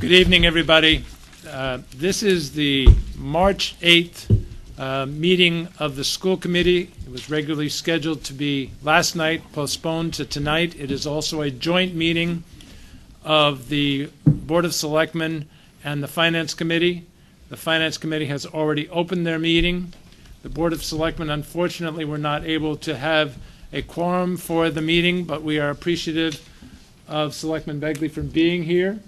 Good evening, everybody. This is the March 8th meeting of the school committee. It was regularly scheduled to be last night, postponed to tonight. It is also a joint meeting of the Board of Selectmen and the Finance Committee. The Finance Committee has already opened their meeting. The Board of Selectmen, unfortunately, were not able to have a quorum for the meeting, but we are appreciative of Selectman Begley for being here.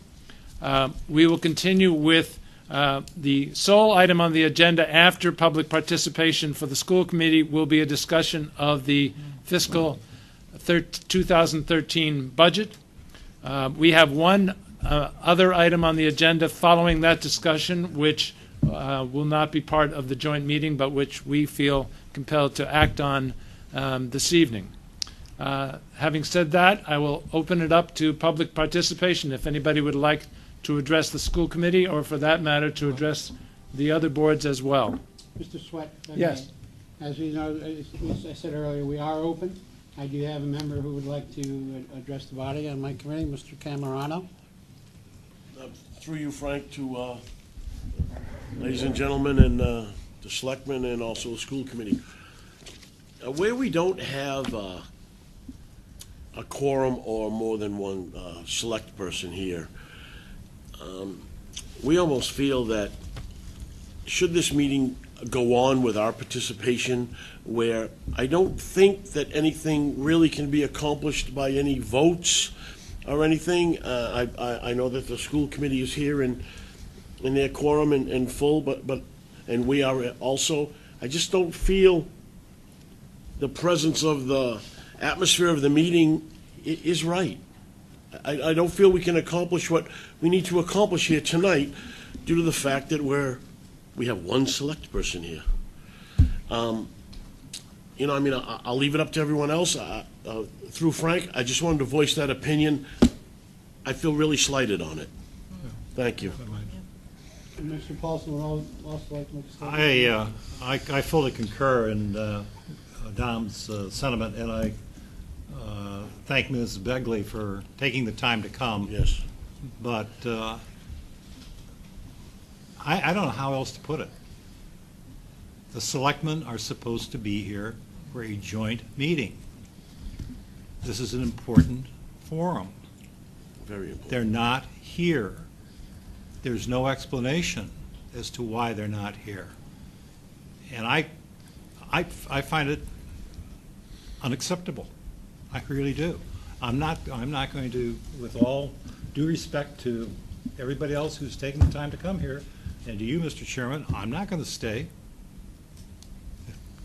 We will continue with the sole item on the agenda after public participation for the school committee will be a discussion of the fiscal 2013 budget. We have one other item on the agenda following that discussion, which will not be part of the joint meeting, but which we feel compelled to act on this evening. Having said that, I will open it up to public participation if anybody would like to address the school committee, or for that matter, to address the other boards as well. Mr. Sweat? Yes. As you know, as I said earlier, we are open. I do have a member who would like to address the body on my committee, Mr. Camerano. Through you, Frank, to ladies and gentlemen, and the selectmen, and also the school committee. Where we don't have a quorum or more than one select person here, we almost feel that should this meeting go on with our participation, where I don't think that anything really can be accomplished by any votes or anything. I know that the school committee is here in their quorum and full, but and we are also. I just don't feel the presence of the atmosphere of the meeting is right. I don't feel we can accomplish what we need to accomplish here tonight due to the fact that we have one select person here. You know, I mean, I'll leave it up to everyone else. Through Frank, I just wanted to voice that opinion. I feel really slighted on it. Thank you. And Mr. Paulson would also like to make a statement. I fully concur in Dom's sentiment, and I thank Ms. Begley for taking the time to come. Yes. But I don't know how else to put it. The selectmen are supposed to be here for a joint meeting. This is an important forum. Very important. They're not here. There's no explanation as to why they're not here. And I find it unacceptable. I really do. I'm not going to, with all due respect to everybody else who's taken the time to come here, and to you, Mr. Chairman, I'm not going to stay.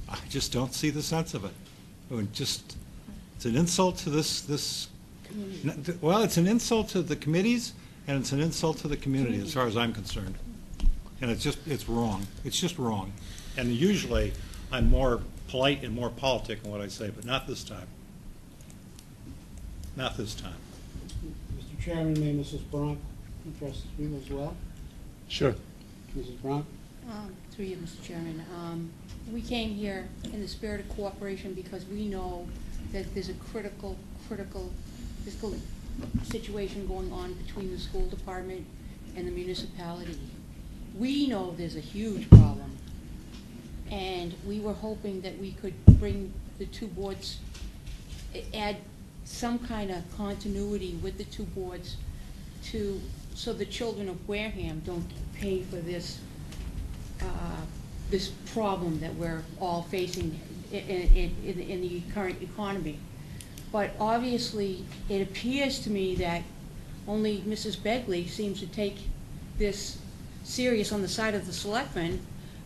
I just don't see the sense of it. It's an insult to well, it's an insult to the committees, and it's an insult to the community as far as I'm concerned. And it's wrong. It's just wrong. And usually I'm more polite and more politic in what I say, but not this time. Not this time. Mr. Chairman, may Mrs. Bronk address you as well? Sure. Mrs. Bronk? Through you, Mr. Chairman. We came here in the spirit of cooperation because we know that there's a critical fiscal situation going on between the school department and the municipality. We know there's a huge problem, and we were hoping that we could bring the two boards, add some kind of continuity with the two boards so the children of Wareham don't pay for this this problem that we're all facing in the current economy. But obviously, it appears to me that only Mrs. Begley seems to take this serious on the side of the selectmen,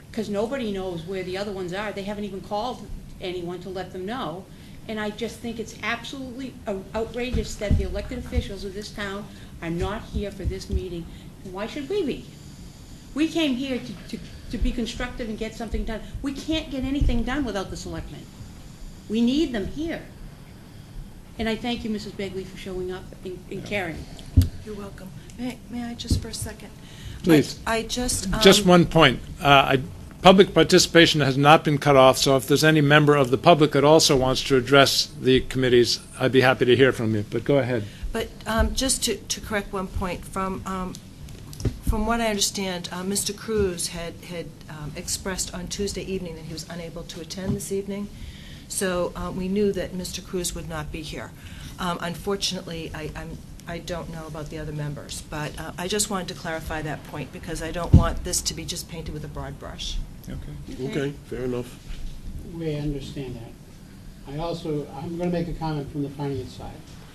because nobody knows where the other ones are. They haven't even called anyone to let them know. And I just think it's absolutely outrageous that the elected officials of this town are not here for this meeting. And why should we be? We came here to be constructive and get something done. We can't get anything done without the selectmen. We need them here. And I thank you, Mrs. Begley, for showing up and caring. You're welcome. May I just for a second? Please. I just... Just one point. Public participation has not been cut off, so if there's any member of the public that also wants to address the committees, I'd be happy to hear from you. But go ahead. But just to correct one point, from From what I understand, Mr. Cruz had expressed on Tuesday evening that he was unable to attend this evening, so we knew that Mr. Cruz would not be here. Unfortunately, I don't know about the other members, but I just wanted to clarify that point because I don't want this to be just painted with a broad brush. Okay, fair enough. We understand that. I'm going to make a comment from the finance side,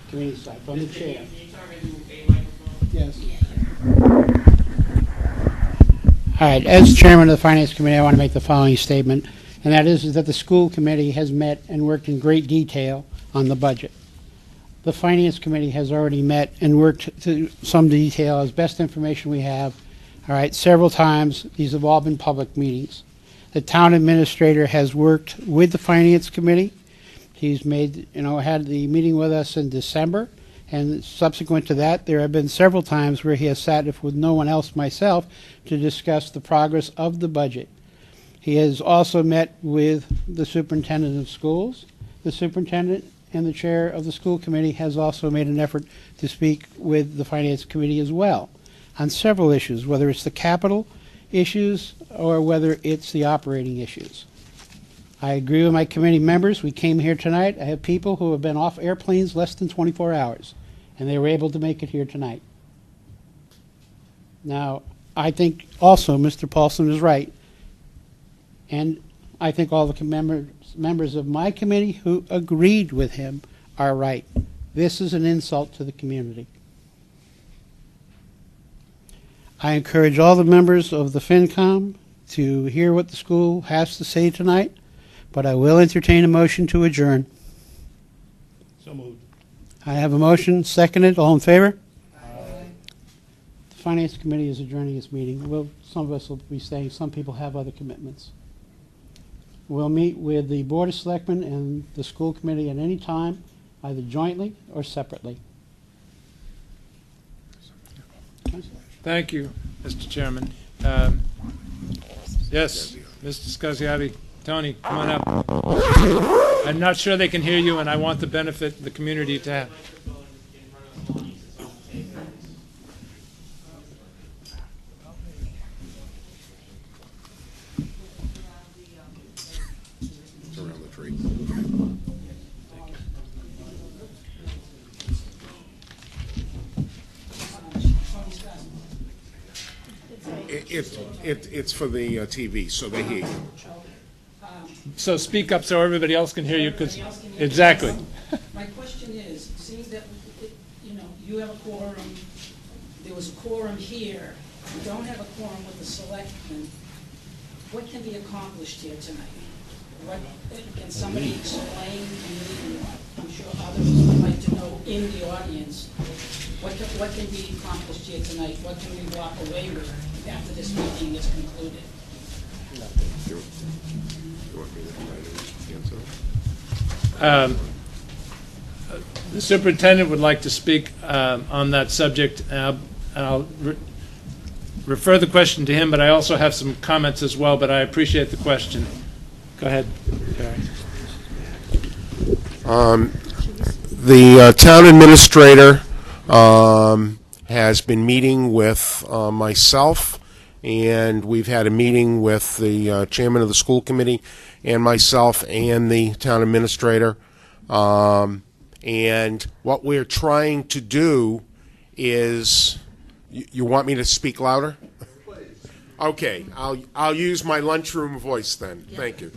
committee side, from the chair. Yes. All right, as chairman of the finance committee, I want to make the following statement, and that is that the school committee has met and worked in great detail on the budget. The finance committee has already met and worked to some detail as best information we have, all right, several times. These have all been public meetings. The town administrator has worked with the finance committee. He's made, had the meeting with us in December, and subsequent to that, there have been several times where he has sat, if with no one else, myself, to discuss the progress of the budget. He has also met with the superintendent of schools. The superintendent and the chair of the school committee has also made an effort to speak with the finance committee as well on several issues, whether it's the capital issues or whether it's the operating issues. I agree with my committee members. We came here tonight. I have people who have been off airplanes less than 24 hours, and they were able to make it here tonight. Now, I think also Mr. Paulson is right, and I think all the members of my committee who agreed with him are right. This is an insult to the community. I encourage all the members of the FinCom to hear what the school has to say tonight, but I will entertain a motion to adjourn. So moved. I have a motion, seconded. All in favor? Aye. The Finance Committee is adjourning its meeting. Some of us will be staying. Some people have other commitments. We'll meet with the Board of Selectmen and the school committee at any time, either jointly or separately. Thank you, Mr. Chairman. Yes, Mr. Scasiotti. Tony, come on up. I'm not sure they can hear you, and I want the benefit of the community to have. Around the tree. It's for the TV, so they hear you. So speak up so everybody else can hear you, because exactly. My question is, seeing that, you have a quorum, there was a quorum here, you don't have a quorum with the selectmen, what can be accomplished here tonight? What, can somebody explain to me, and I'm sure others would like to know in the audience, what can be accomplished here tonight? What can we walk away with after this meeting is concluded? The superintendent would like to speak on that subject, and I'll refer the question to him, but I also have some comments as well, but I appreciate the question. Go ahead, Barry. The town administrator has been meeting with myself, and we've had a meeting with the chairman of the school committee and myself and the town administrator. And what we're trying to do is, you want me to speak louder? Okay, I'll use my lunchroom voice then. Thank you.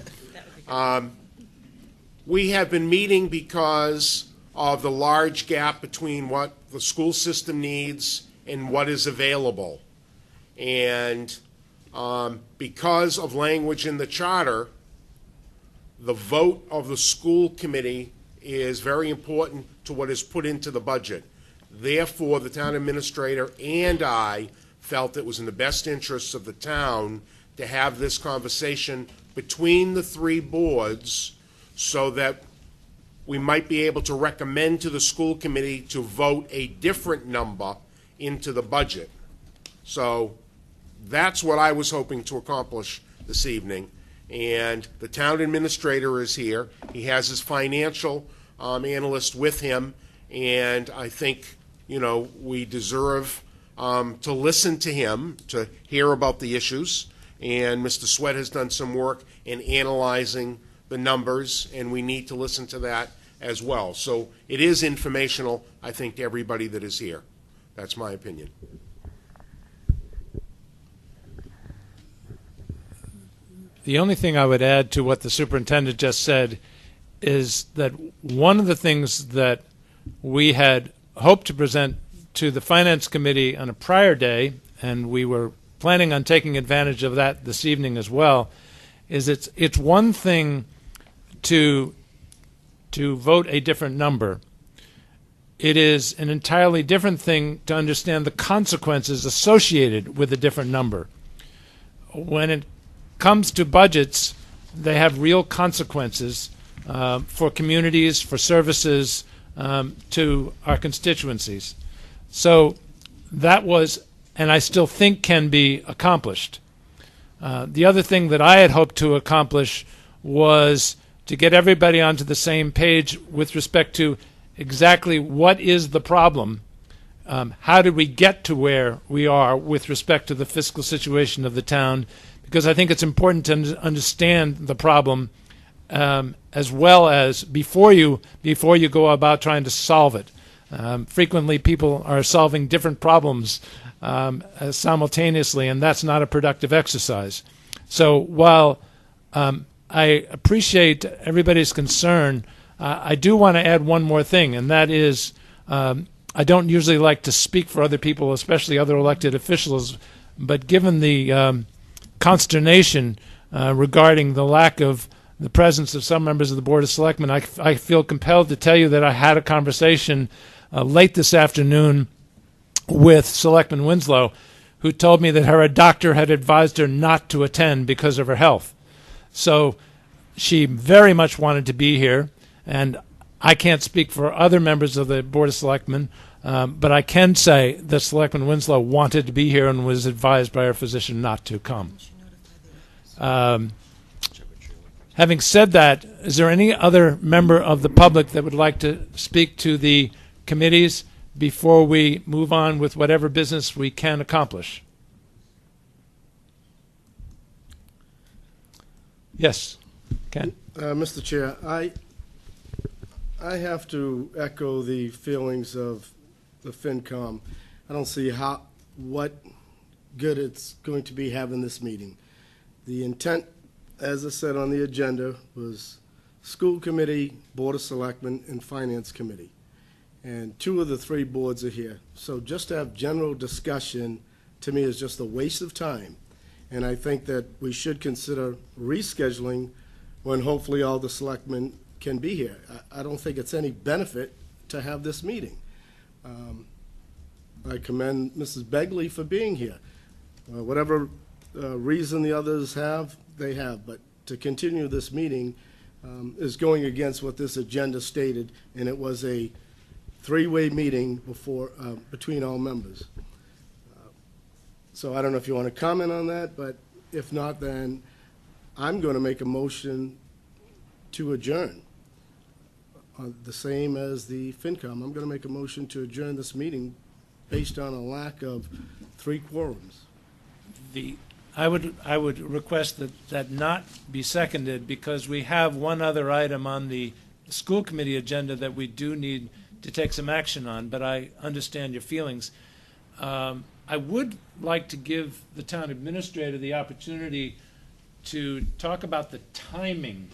We have been meeting because of the large gap between what the school system needs and what is available. And because of language in the charter, the vote of the school committee is very important to what is put into the budget. Therefore, the town administrator and I felt it was in the best interests of the town to have this conversation between the three boards so that we might be able to recommend to the school committee to vote a different number into the budget. So that's what I was hoping to accomplish this evening. And the town administrator is here. He has his financial analyst with him, and I think, we deserve to listen to him, to hear about the issues. And Mr. Sweat has done some work in analyzing the numbers, and we need to listen to that as well. So it is informational, I think, to everybody that is here. That's my opinion. The only thing I would add to what the superintendent just said is that one of the things that we had hoped to present to the Finance Committee on a prior day, and we were planning on taking advantage of that this evening as well, is it's one thing to vote a different number. It is an entirely different thing to understand the consequences associated with a different number. When it comes to budgets, they have real consequences for communities, for services, to our constituencies. So that was, and I still think can be accomplished. The other thing that I had hoped to accomplish was to get everybody onto the same page with respect to exactly what is the problem. How did we get to where we are with respect to the fiscal situation of the town? Because I think it's important to understand the problem as well as before you go about trying to solve it. Frequently, people are solving different problems simultaneously, and that's not a productive exercise. So while I appreciate everybody's concern, I do want to add one more thing, and that is I don't usually like to speak for other people, especially other elected officials, but given the consternation regarding the lack of the presence of some members of the Board of Selectmen, I feel compelled to tell you that I had a conversation late this afternoon with Selectman Winslow, who told me that her doctor had advised her not to attend because of her health. So she very much wanted to be here, and I can't speak for other members of the Board of Selectmen, but I can say that Selectman Winslow wanted to be here and was advised by her physician not to come. Having said that, is there any other member of the public that would like to speak to the committees before we move on with whatever business we can accomplish? Yes, Ken? Mr. Chair, I have to echo the feelings of the FinCom. I don't see what good it's going to be having this meeting. The intent, as I said on the agenda, was School Committee, Board of Selectmen, and Finance Committee. And 2 of the 3 boards are here. So just to have general discussion, to me, is just a waste of time. And I think that we should consider rescheduling when hopefully all the selectmen can be here. I don't think it's any benefit to have this meeting. I commend Mrs. Begley for being here. Whatever reason the others have, they have. But to continue this meeting is going against what this agenda stated, and it was a 3-way meeting between all members. So I don't know if you want to comment on that, but if not, then I'm going to make a motion to adjourn. The same as the FinCom. I'm going to make a motion to adjourn this meeting based on a lack of 3 quorums. I would request that not be seconded, because we have one other item on the school committee agenda that we do need to take some action on, but I understand your feelings. I would like to give the town administrator the opportunity to talk about the timing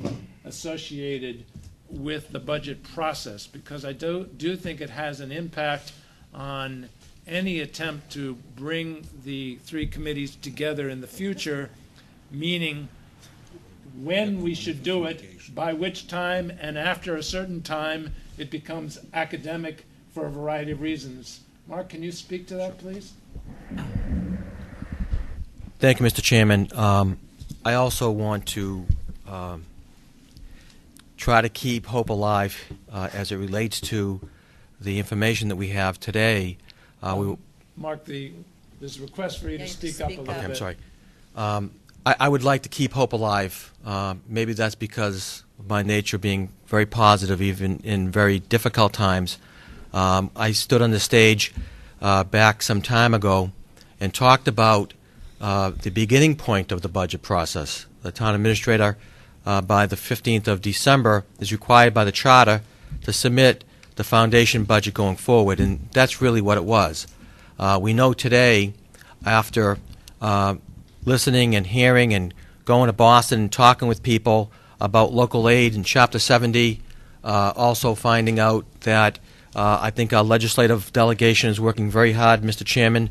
associated with the budget process, because I do think it has an impact on any attempt to bring the 3 committees together in the future, meaning when we should do it, by which time, and after a certain time, it becomes academic for a variety of reasons. Mark, can you speak to that, please? Thank you, Mr. Chairman. I also want to try to keep hope alive as it relates to the information that we have today. Mark, there's a request for you to speak up a little bit. Okay, I'm sorry. I would like to keep hope alive. Maybe that's because of my nature being very positive, even in very difficult times. I stood on the stage back some time ago and talked about the beginning point of the budget process. The town administrator, by the 15th of December, is required by the charter to submit the foundation budget going forward, and that's really what it was. We know today, after listening and hearing and going to Boston and talking with people about local aid and Chapter 70, also finding out that I think our legislative delegation is working very hard, Mr. Chairman,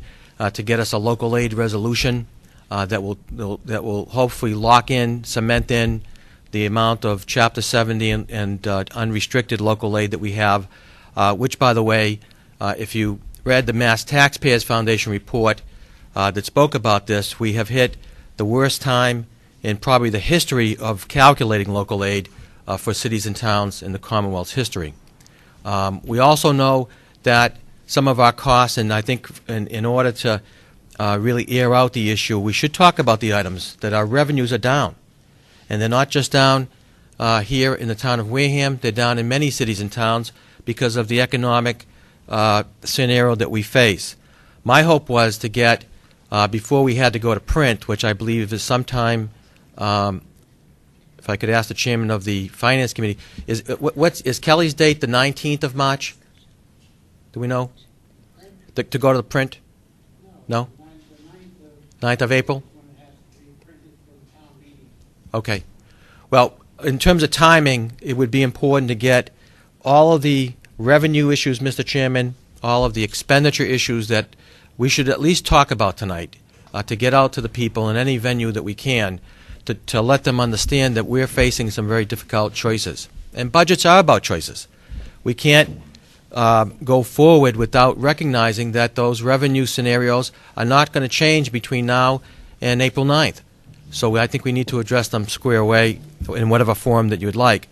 to get us a local aid resolution that will hopefully lock in, cement in the amount of Chapter 70 and unrestricted local aid that we have, which, by the way, if you read the Mass Taxpayers Foundation report that spoke about this, we have hit the worst time in probably the history of calculating local aid for cities and towns in the Commonwealth's history. We also know that some of our costs, and I think in order to really air out the issue, we should talk about the items that our revenues are down. And they're not just down here in the town of Wareham, they're down in many cities and towns because of the economic scenario that we face. My hope was to get, before we had to go to print, which I believe is sometime, if I could ask the chairman of the Finance Committee, is Kelly's date the 19th of March? Do we know? To go to the print? No? 9th of April? Okay. Well, in terms of timing, it would be important to get all of the revenue issues, Mr. Chairman, all of the expenditure issues that we should at least talk about tonight, to get out to the people in any venue that we can, to let them understand that we're facing some very difficult choices. And budgets are about choices. We can't go forward without recognizing that those revenue scenarios are not going to change between now and April 9th. So I think we need to address them square away in whatever form that you'd like.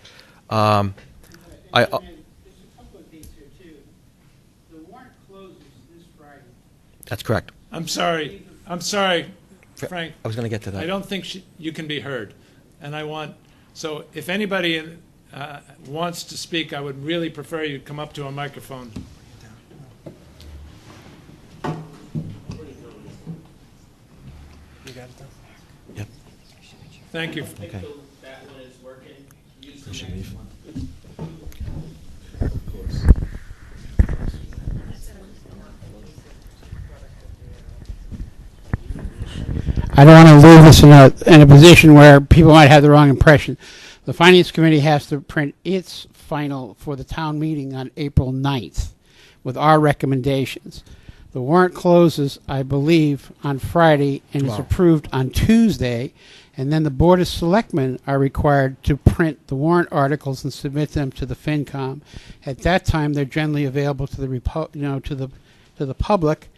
There's a couple of dates here, too. The warrant closes this Friday. That's correct. I'm sorry, Frank. I was going to get to that. I don't think you can be heard. And so if anybody wants to speak, I would really prefer you come up to a microphone. Yep. Thank you. Okay. That one is working. Use the We should next leave. one. I don't want to leave this in a position where people might have the wrong impression. The Finance Committee has to print its final for the town meeting on April 9th with our recommendations. The warrant closes, I believe, on Friday and is approved on Tuesday, and then the Board of Selectmen are required to print the warrant articles and submit them to the FinCom. At that time, they're generally available to the public.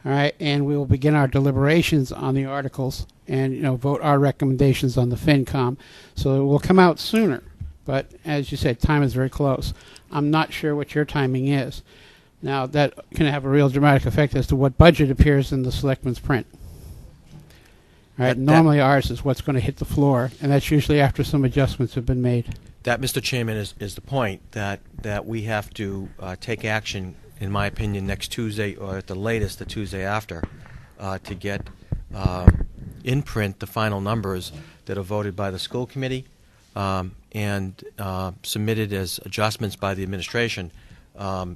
All right, and we will begin our deliberations on the articles and vote our recommendations on the FinCom. So it will come out sooner, but as you said, time is very close. I'm not sure what your timing is. Now that can have a real dramatic effect as to what budget appears in the Selectmen's print. All right, normally ours is what's going to hit the floor, and that's usually after some adjustments have been made. That, Mr. Chairman, is the point, that we have to take action, in my opinion, next Tuesday or at the latest the Tuesday after, to get in print the final numbers that are voted by the school committee and submitted as adjustments by the administration,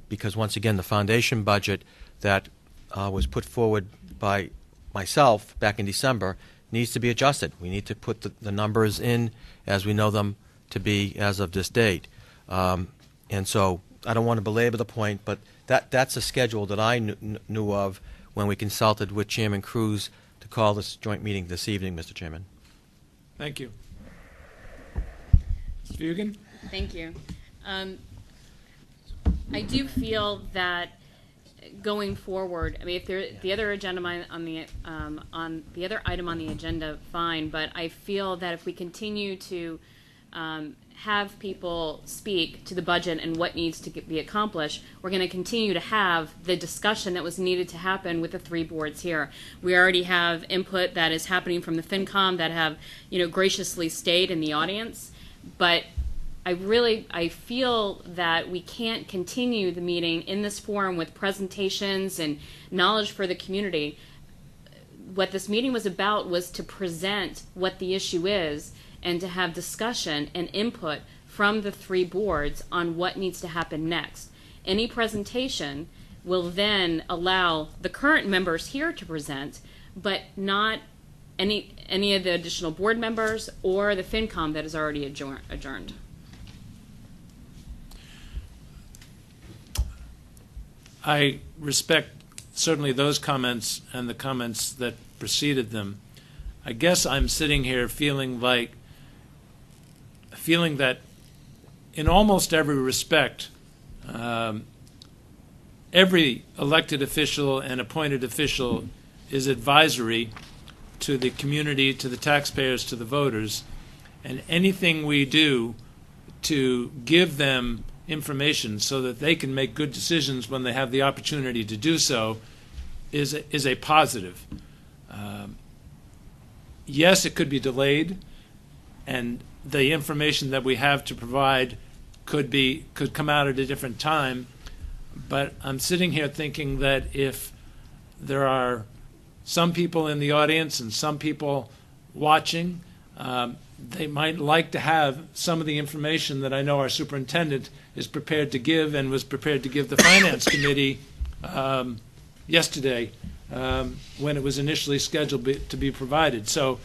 because once again the foundation budget that was put forward by myself back in December needs to be adjusted. We need to put the numbers in as we know them to be as of this date. And so I don't want to belabor the point, but that's a schedule that I knew of when we consulted with Chairman Cruz to call this joint meeting this evening, Mr. Chairman. Thank you. Ms. Fugan? Thank you. I do feel that going forward, I mean, if the other agenda on the other item on the agenda, fine. But I feel that if we continue to have people speak to the budget and what needs to be accomplished, we're going to continue to have the discussion that was needed to happen with the three boards here. We already have input that is happening from the FinCom that have, graciously stayed in the audience, but I feel that we can't continue the meeting in this forum with presentations and knowledge for the community. What this meeting was about was to present what the issue is and to have discussion and input from the three boards on what needs to happen next. Any presentation will then allow the current members here to present, but not any of the additional board members or the FinCom that is already adjourned. I respect certainly those comments and the comments that preceded them. I guess I'm sitting here feeling that in almost every respect, every elected official and appointed official is advisory to the community, to the taxpayers, to the voters, and anything we do to give them information so that they can make good decisions when they have the opportunity to do so is a positive. Yes, it could be delayed, and the information that we have to provide could come out at a different time. But I'm sitting here thinking that if there are some people in the audience and some people watching, they might like to have some of the information that I know our superintendent is prepared to give and was prepared to give the Finance Committee yesterday when it was initially scheduled to be provided. So,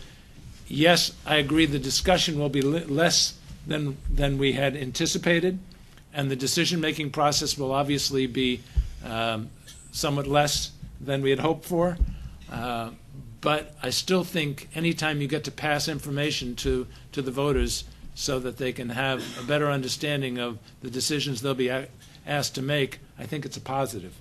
yes, I agree the discussion will be less than we had anticipated, and the decision-making process will obviously be somewhat less than we had hoped for. But I still think anytime you get to pass information to the voters so that they can have a better understanding of the decisions they'll be asked to make, I think it's a positive.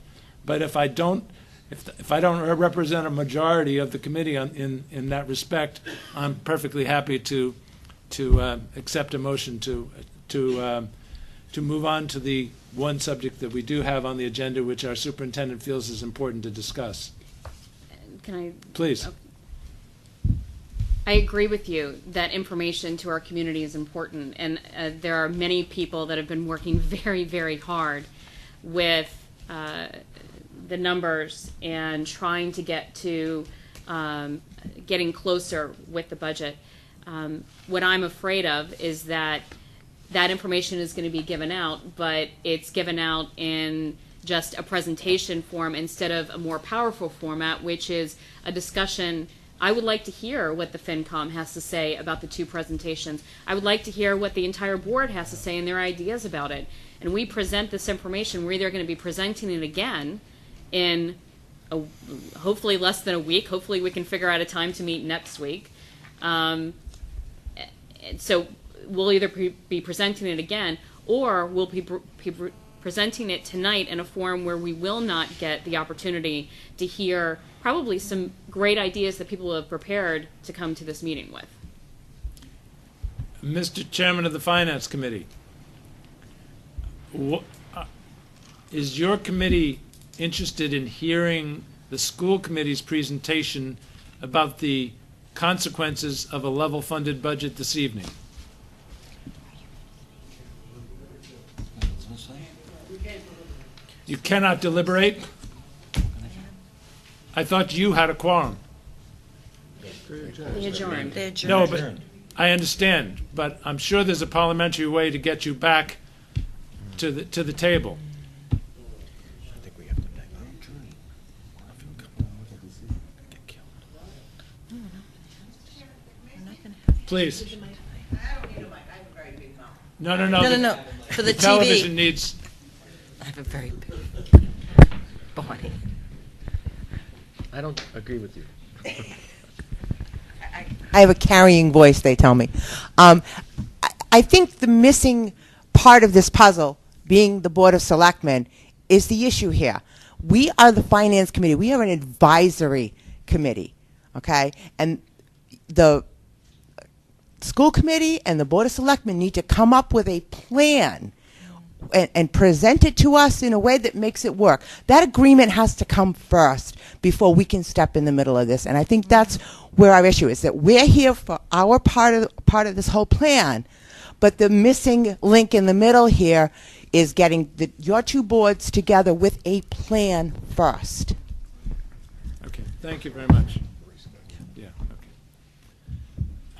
But if I don't represent a majority of the committee in that respect, I'm perfectly happy to accept a motion to move on to the one subject that we do have on the agenda, which our superintendent feels is important to discuss. Can I? Please. Okay. I agree with you that information to our community is important, and there are many people that have been working very, very hard with the numbers and trying to get to getting closer with the budget. What I'm afraid of is that information is going to be given out, but it's given out in just a presentation form instead of a more powerful format, which is a discussion. I would like to hear what the FinCom has to say about the two presentations. I would like to hear what the entire board has to say and their ideas about it. And we present this information. We're either going to be presenting it again in hopefully less than a week. Hopefully we can figure out a time to meet next week. So we'll either be presenting it again, or we'll be presenting it tonight in a forum where we will not get the opportunity to hear probably some great ideas that people have prepared to come to this meeting with. Mr. Chairman of the Finance Committee, is your committee interested in hearing the school committee's presentation about the consequences of a level-funded budget this evening? You cannot deliberate? I thought you had a quorum. They adjourned. No, but I understand, but I'm sure there's a parliamentary way to get you back to the table. Please. No. No. For the TV. Television needs. I have a very big body. I don't agree with you. I have a carrying voice, they tell me. I think the missing part of this puzzle, being the Board of Selectmen, is the issue here. We are the Finance Committee. We are an advisory committee, okay? And the school committee and the Board of Selectmen need to come up with a plan and present it to us in a way that makes it work. That agreement has to come first before we can step in the middle of this. And I think that's where our issue is, that we're here for our part of this whole plan, But the missing link in the middle here is getting your two boards together with a plan first. Okay, thank you very much. Yeah,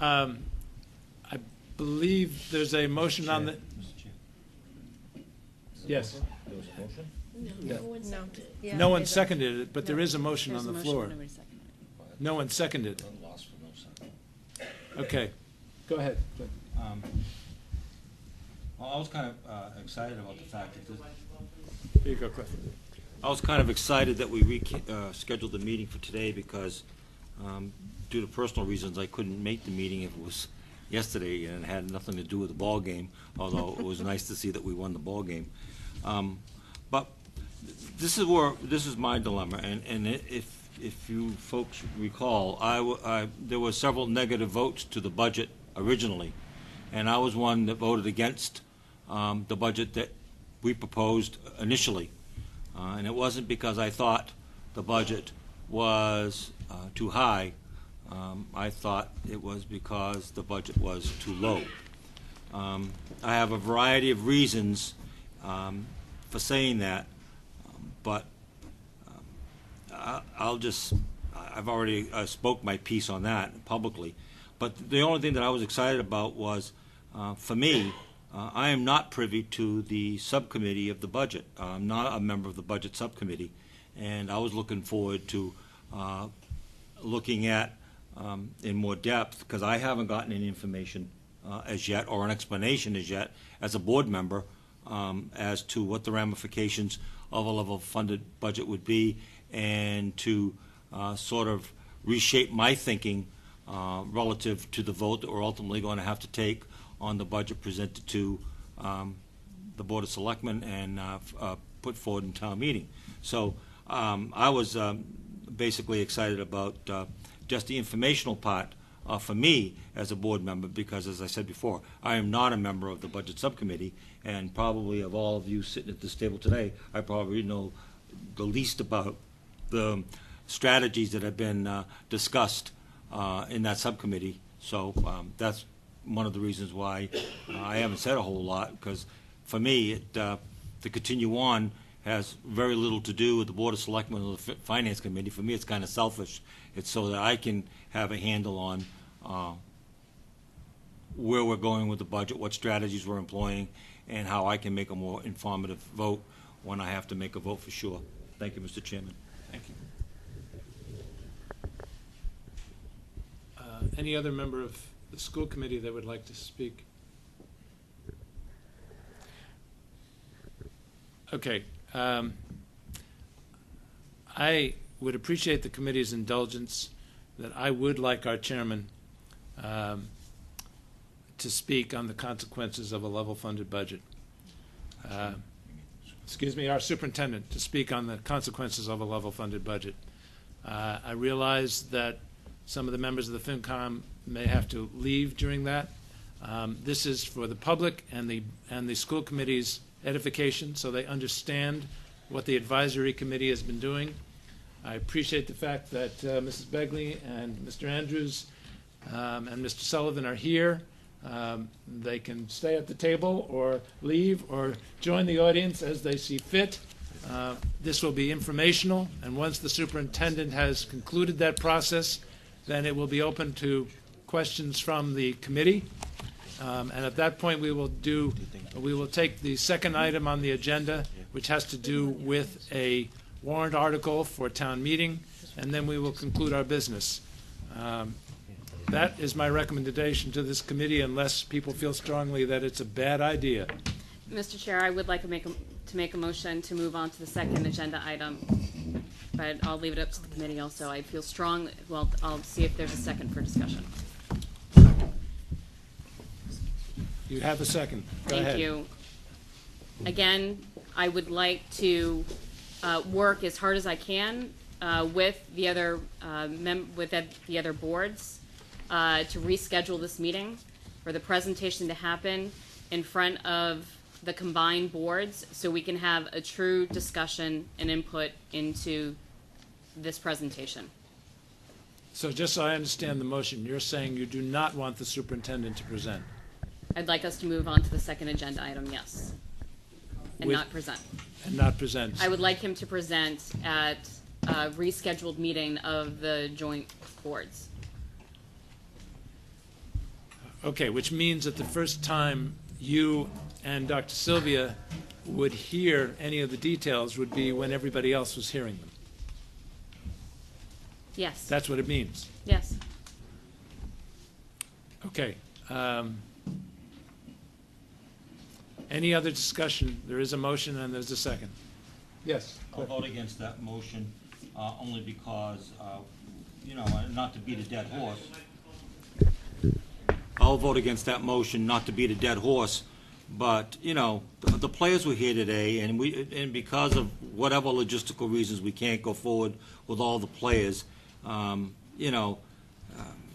okay. I believe there's a motion on the... Yes. No one seconded it, but there is a motion on the floor. No one seconded it. Okay, go ahead. I was kind of excited about the fact that Here you go, Cliff. I was kind of excited that we scheduled the meeting for today because due to personal reasons, I couldn't make the meeting if it was yesterday and it had nothing to do with the ball game, although it was nice to see that we won the ball game. But this is my dilemma, and if you folks recall, there were several negative votes to the budget originally, and I was one that voted against the budget that we proposed initially. And it wasn't because I thought the budget was too high. I thought it was because the budget was too low. I have a variety of reasons for saying that, but I've already spoke my piece on that publicly. But the only thing that I was excited about was, for me, I am not privy to the subcommittee of the budget. I'm not a member of the budget subcommittee, and I was looking forward to looking at in more depth, because I haven't gotten any information as yet, or an explanation as yet, as a board member, as to what the ramifications of a level funded budget would be, and to sort of reshape my thinking relative to the vote that we're ultimately going to have to take on the budget presented to the Board of Selectmen and put forward in town meeting. So I was basically excited about just the informational part for me as a board member, because, as I said before, I am not a member of the budget subcommittee, and probably of all of you sitting at this table today, I probably know the least about the strategies that have been discussed in that subcommittee. So that's one of the reasons why I haven't said a whole lot, because for me, to continue on has very little to do with the Board of Selectmen or the Finance Committee. For me, it's kind of selfish. It's so that I can have a handle on where we're going with the budget, what strategies we're employing, and how I can make a more informative vote when I have to make a vote for sure. Thank you, Mr. Chairman. Thank you. Any other member of the school committee that would like to speak? Okay. I would appreciate the committee's indulgence that I would like our chairman to speak on the consequences of a level-funded budget. Excuse me, our superintendent to speak on the consequences of a level-funded budget. I realize that some of the members of the FinCom may have to leave during that. This is for the public and the school committee's edification, so they understand what the advisory committee has been doing. I appreciate the fact that Mrs. Begley and Mr. Andrews and Mr. Sullivan are here. They can stay at the table or leave or join the audience as they see fit. This will be informational, and once the superintendent has concluded that process, then it will be open to questions from the committee. And at that point, we will take the second item on the agenda, which has to do with a warrant article for town meeting, and then we will conclude our business. That is my recommendation to this committee, unless people feel strongly that it's a bad idea. Mr. Chair, I would like to make a motion to move on to the second agenda item, but I'll leave it up to the committee also. I feel strong, well, I'll see if there's a second for discussion. You have a second. Go ahead. Thank you. Again, I would like to work as hard as I can with the other the other boards to reschedule this meeting for the presentation to happen in front of the combined boards, so we can have a true discussion and input into this presentation. So just so I understand the motion, you're saying you do not want the superintendent to present? I'd like us to move on to the second agenda item, yes. And With- not present. And not present. I would like him to present at a rescheduled meeting of the joint boards. Okay, which means that the first time you and Dr. Sylvia would hear any of the details would be when everybody else was hearing them. Yes, That's what it means. yes. Okay. Any other discussion? There is a motion and there's a second. Yes. I'll vote against that motion, only because, not to beat a dead horse. I'll vote against that motion, not to beat a dead horse, but, the players were here today, and because of whatever logistical reasons, we can't go forward with all the players.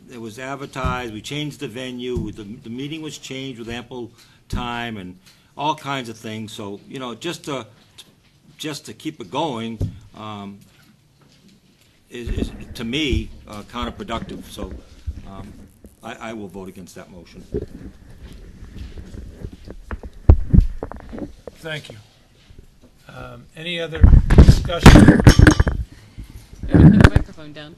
It was advertised, we changed the venue, the meeting was changed with ample time and all kinds of things, so, just to keep it going is to me, counterproductive, so I will vote against that motion. Thank you. Any other discussion? Put the microphone down.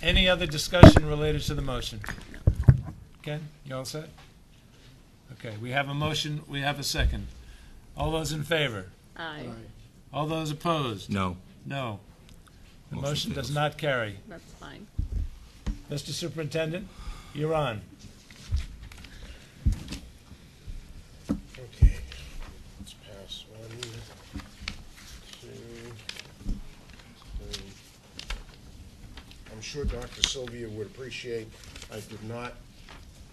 Any other discussion related to the motion? Ken, you all set? Okay, we have a motion, we have a second. All those in favor? Aye. All those opposed? No. No. The Motion motion does fails. not carry. That's fine. Mr. Superintendent, you're on. Okay, let's pass 1, 2, 3. I'm sure Dr. Sylvia would appreciate, I did not,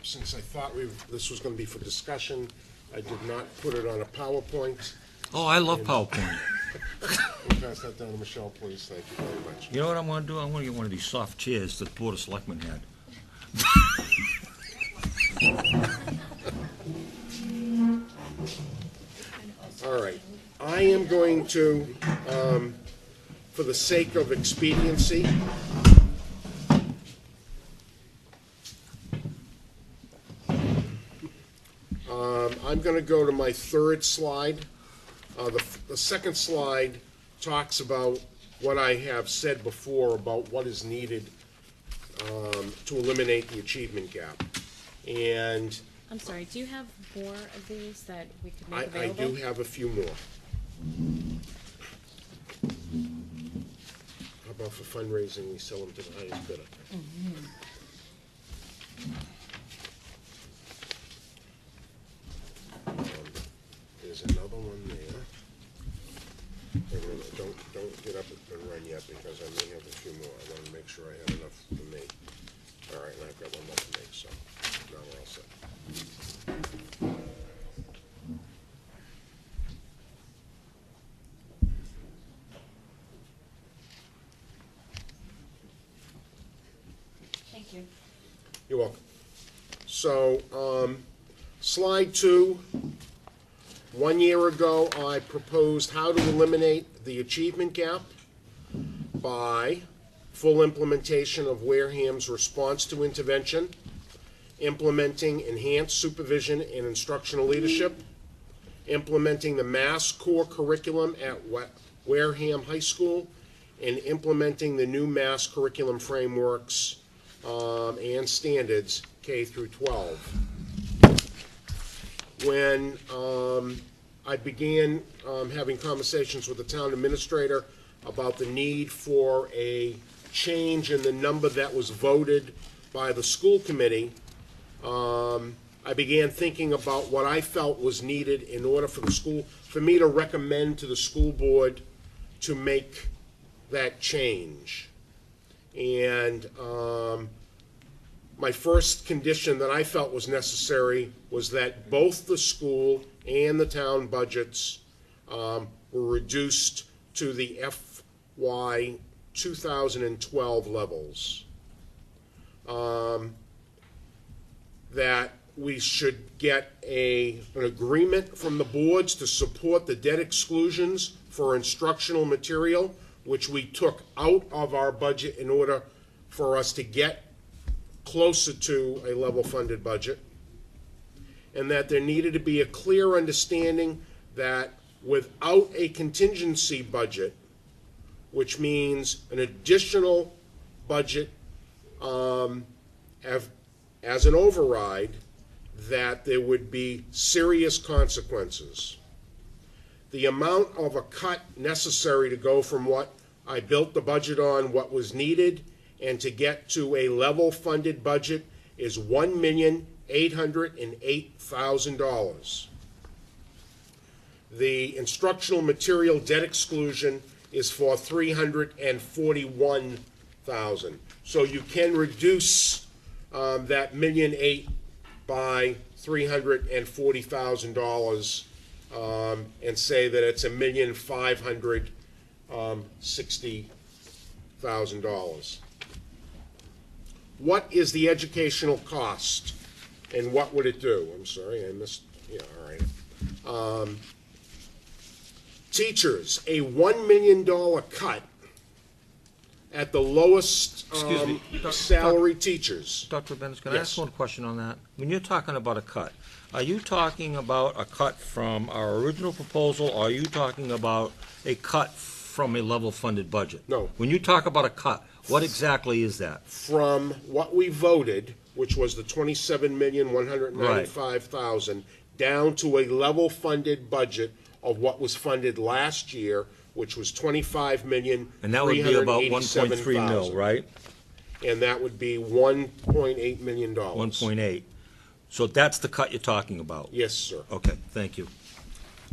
since I thought this was gonna be for discussion, I did not put it on a PowerPoint. Oh, I love PowerPoint. We'll pass that down to Michelle, please, thank you very much. You know what I'm gonna do? I'm gonna get one of these soft chairs that the Board of Selectmen had. All right, I am going to, for the sake of expediency, I'm going to go to my third slide. The second slide talks about what I have said before about what is needed to eliminate the achievement gap. And I'm sorry, do you have more of these that we could I make available? do have a few more. How about for fundraising, we sell them to the highest bidder? There's another one there. Wait a minute, don't get up and run yet, because I may have a few more. I want to make sure I have enough for me. All right, and I've got one more for me, so now we're all set. Thank you. You're welcome. So, slide 2. 1 year ago, I proposed how to eliminate the achievement gap by full implementation of Wareham's response to intervention, implementing enhanced supervision and instructional leadership, implementing the Mass core curriculum at Wareham High School, and implementing the new Mass curriculum frameworks and standards K through 12. When I began having conversations with the town administrator about the need for a change in the number that was voted by the school committee, I began thinking about what I felt was needed in order for me to recommend to the school board to make that change. And my first condition that I felt was necessary was that both the school and the town budgets were reduced to the FY 2012 levels. That we should get an agreement from the boards to support the debt exclusions for instructional material, which we took out of our budget in order for us to get closer to a level funded budget. and that there needed to be a clear understanding that without a contingency budget, which means an additional budget as an override, that there would be serious consequences. The amount of a cut necessary to go from what I built the budget on, what was needed, and to get to a level funded budget is $1,808,000. The instructional material debt exclusion is for $341,000. So you can reduce that $1,800,000 by $340,000 and say that it's $1,560,000. What is the educational cost, and what would it do? I'm sorry, I missed. Yeah, all right. Teachers, a $1 million cut at the lowest Excuse me. salary teachers. Dr. Bennett, can I Yes. ask one question on that? When you're talking about a cut, are you talking about a cut from our original proposal, or are you talking about a cut from a level-funded budget? No. When you talk about a cut, what exactly is that? From what we voted, which was the $27,195,000, down to a level-funded budget of what was funded last year, which was $25,387,000. And that would be about 1.3 mil, right? And that would be $1.8 million. 1.8. So that's the cut you're talking about? Yes, sir. Okay, thank you.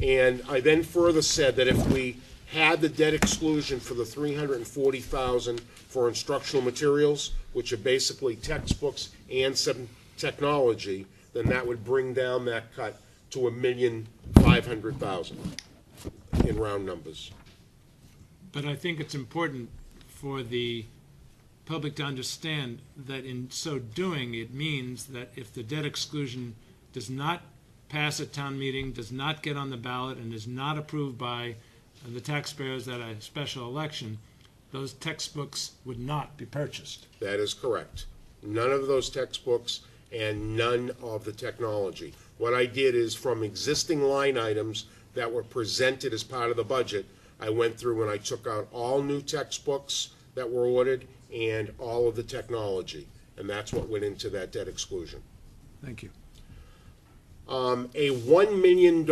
And I then further said that if we had the debt exclusion for the $340,000 for instructional materials, which are basically textbooks and some technology, then that would bring down that cut to $1,500,000 in round numbers. But I think it's important for the public to understand that in so doing, it means that if the debt exclusion does not pass at town meeting, does not get on the ballot, and is not approved by the taxpayers at a special election, those textbooks would not be purchased. That is correct. None of those textbooks and none of the technology. What I did is, from existing line items that were presented as part of the budget, I went through and I took out all new textbooks that were ordered and all of the technology, and that's what went into that debt exclusion. Thank you. A $1 million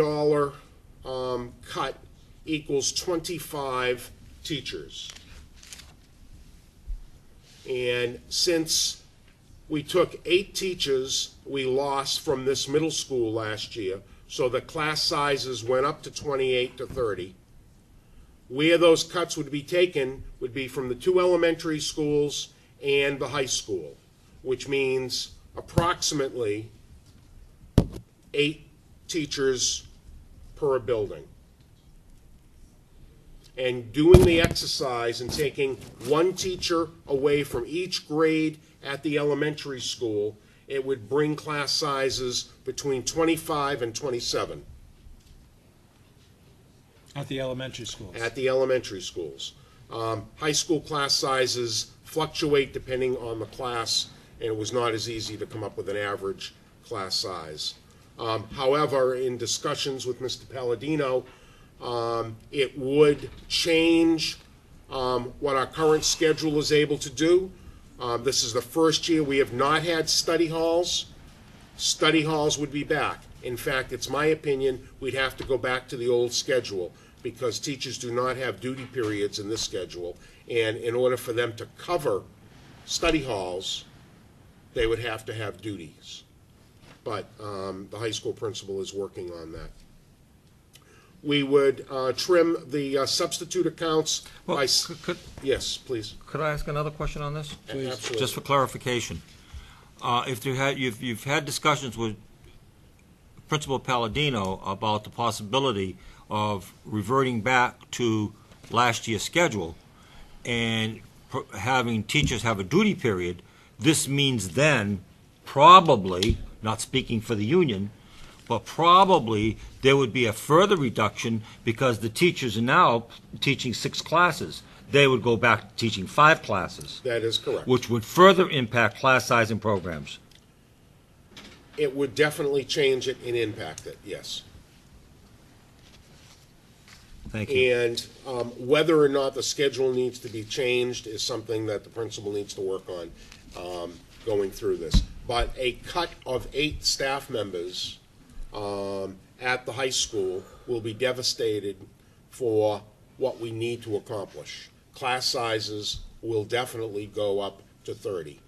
cut equals 25 teachers. And since we took 8 teachers we lost from this middle school last year, so the class sizes went up to 28 to 30, where those cuts would be taken would be from the 2 elementary schools and the high school, which means approximately 8 teachers per building. And doing the exercise and taking 1 teacher away from each grade at the elementary school, it would bring class sizes between 25 and 27. At the elementary schools. At the elementary schools. High school class sizes fluctuate depending on the class, and it was not as easy to come up with an average class size. However, in discussions with Mr. Palladino, it would change what our current schedule is able to do. This is the first year we have not had study halls. Study halls would be back. In fact, it's my opinion we'd have to go back to the old schedule because teachers do not have duty periods in this schedule. And in order for them to cover study halls, they would have to have duties. But the high school principal is working on that. We would trim the substitute accounts by... Yes, please. Could I ask another question on this? Please. Absolutely. Just for clarification. If you've had discussions with Principal Palladino about the possibility of reverting back to last year's schedule and having teachers have a duty period, this means then probably, not speaking for the union, but probably there would be a further reduction because the teachers are now teaching 6 classes. They would go back to teaching 5 classes. That is correct. Which would further impact class size and programs. it would definitely change it and impact it, yes. Thank you. And whether or not the schedule needs to be changed is something that the principal needs to work on going through this. But a cut of 8 staff members at the high school will be devastated for what we need to accomplish. Class sizes will definitely go up to 30.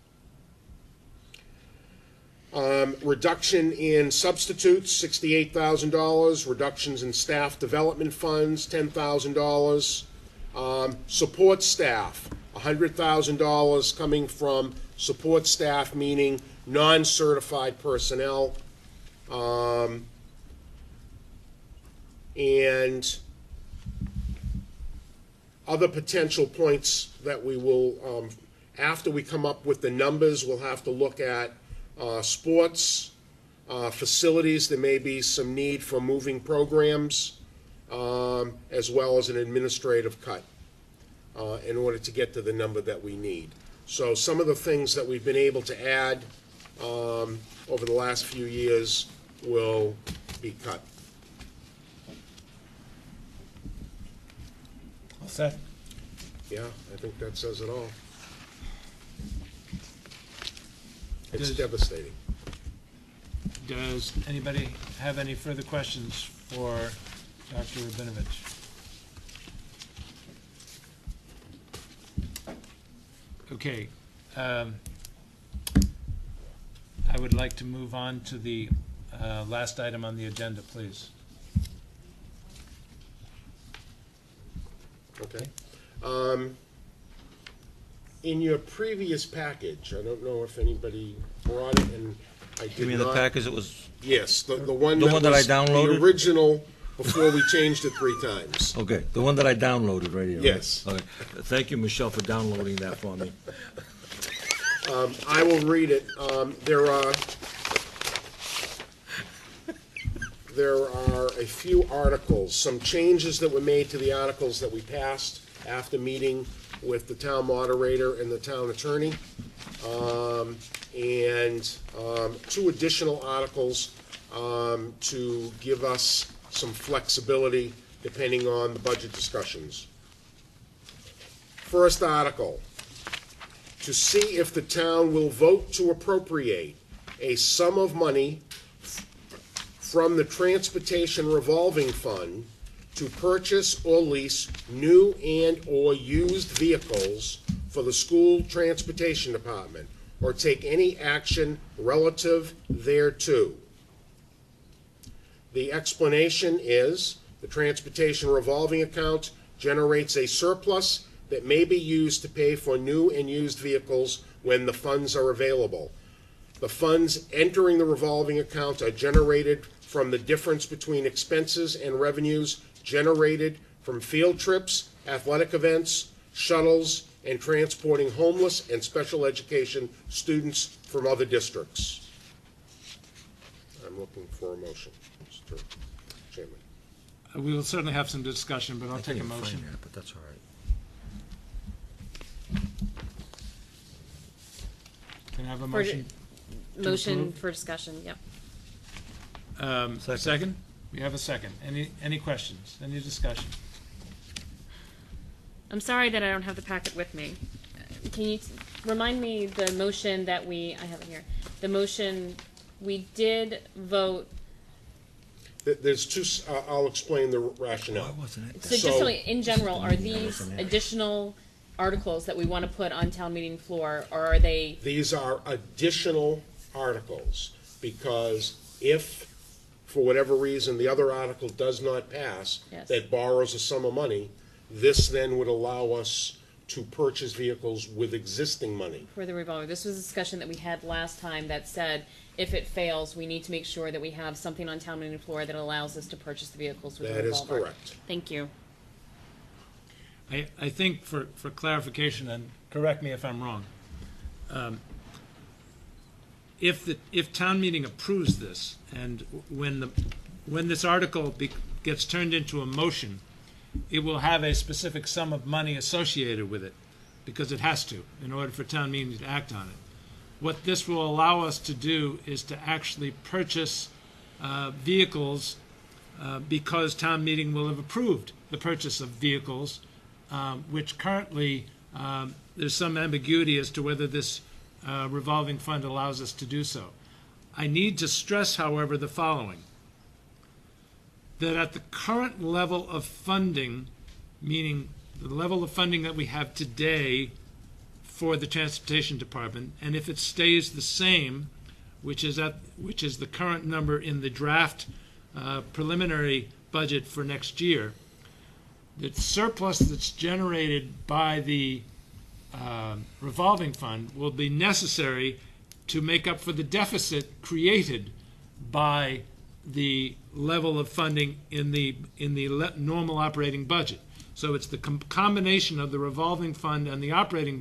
Reduction in substitutes, $68,000. Reductions in staff development funds, $10,000. Support staff, $100,000 coming from support staff, meaning non-certified personnel. And other potential points that we will, after we come up with the numbers, we'll have to look at sports, facilities. There may be some need for moving programs, as well as an administrative cut in order to get to the number that we need. So some of the things that we've been able to add over the last few years will be cut. All set? Yeah, I think that says it all. It's Does- devastating. Does anybody have any further questions for Dr. Rabinovich? Okay. I would like to move on to the last item on the agenda, please. Okay. In your previous package, I don't know if anybody brought it, and I did You mean the not. package that was, Yes, the one The that one that I was downloaded? the original before we changed it 3 times. okay, the one that I downloaded right here? right? Yes. Okay. Thank you, Michelle, for downloading that for me. I will read it. There are a few articles, some changes that were made to the articles that we passed after meeting with the town moderator and the town attorney, and 2 additional articles to give us some flexibility depending on the budget discussions. First article, to see if the town will vote to appropriate a sum of money from the Transportation Revolving Fund to purchase or lease new and/or used vehicles for the school transportation department, or take any action relative thereto. The explanation is the Transportation Revolving Account generates a surplus that may be used to pay for new and used vehicles when the funds are available. The funds entering the revolving account are generated from the difference between expenses and revenues generated from field trips, athletic events, shuttles, and transporting homeless and special education students from other districts. I'm looking for a motion, Mr. Chairman. We will certainly have some discussion, but I'll take a can't find motion. that, but that's all right. Can I have a For- motion? Motion approve? for discussion, yep. Second? We have a second. Any questions? Any discussion? I'm sorry that I don't have the packet with me. Can you remind me the motion that I have it here, the motion, we did vote, There's 2, I'll explain the rationale. Why wasn't it? so just So- so in general, are these wasn't there. additional articles that we want to put on town meeting floor, or are they, These are additional articles, because if, for whatever reason, the other article does not pass, Yes. that borrows a sum of money, this then would allow us to purchase vehicles with existing money. for the revolver? This was a discussion that we had last time that said, if it fails, we need to make sure that we have something on town meeting floor that allows us to purchase the vehicles with the That is revolver. correct. Thank you. I think for clarification, and correct me if I'm wrong, if town meeting approves this, and when this article gets turned into a motion, it will have a specific sum of money associated with it, because it has to, in order for town meeting to act on it. what this will allow us to do is to actually purchase vehicles because town meeting will have approved the purchase of vehicles, which currently there's some ambiguity as to whether this revolving fund allows us to do so. I need to stress, however, the following: that at the current level of funding, meaning the level of funding that we have today for the Transportation Department, and if it stays the same, which is the current number in the draft preliminary budget for next year, the surplus that's generated by the revolving fund will be necessary to make up for the deficit created by the level of funding in the normal operating budget. So it's the combination of the revolving fund and the operating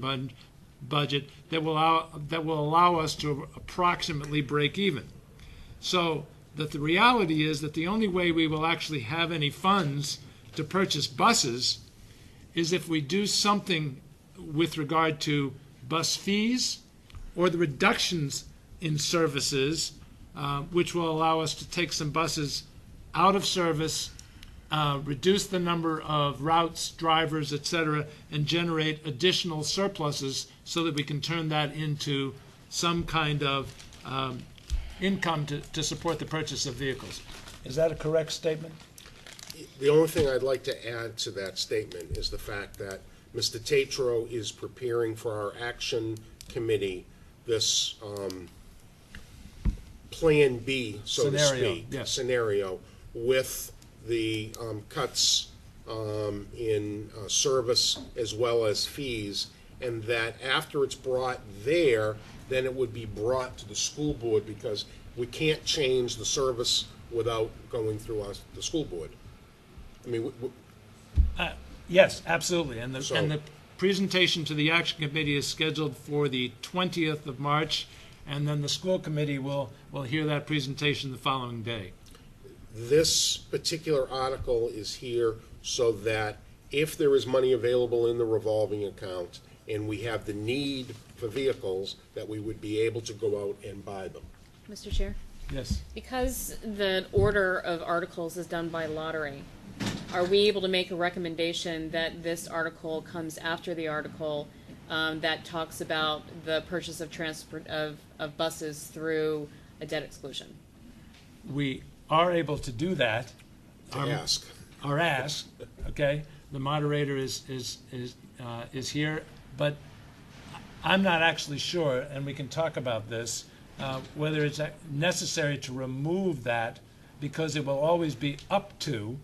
budget that will allow us to approximately break even. So that the reality is that the only way we will actually have any funds to purchase buses is if we do something with regard to bus fees or the reductions in services, which will allow us to take some buses out of service, reduce the number of routes, drivers, etc., and generate additional surpluses so that we can turn that into some kind of income to support the purchase of vehicles. Is that a correct statement? The only thing I'd like to add to that statement is the fact that Mr. Tatro is preparing for our action committee this Plan B, so to speak, scenario with the cuts in service as well as fees, and that after it's brought there, then it would be brought to the school board, because we can't change the service without going through the school board. I mean, yes, absolutely. And the presentation to the Action Committee is scheduled for the 20th of March, and then the school committee will hear that presentation the following day. This particular article is here so that if there is money available in the revolving account and we have the need for vehicles, that we would be able to go out and buy them. Mr. Chair? Yes. Because the order of articles is done by lottery, are we able to make a recommendation that this article comes after the article that talks about the purchase of buses through a debt exclusion? We are able to do that. Ask. Okay? The moderator is here, but I'm not actually sure, and we can talk about this, whether it's necessary to remove that, because it will always be up to,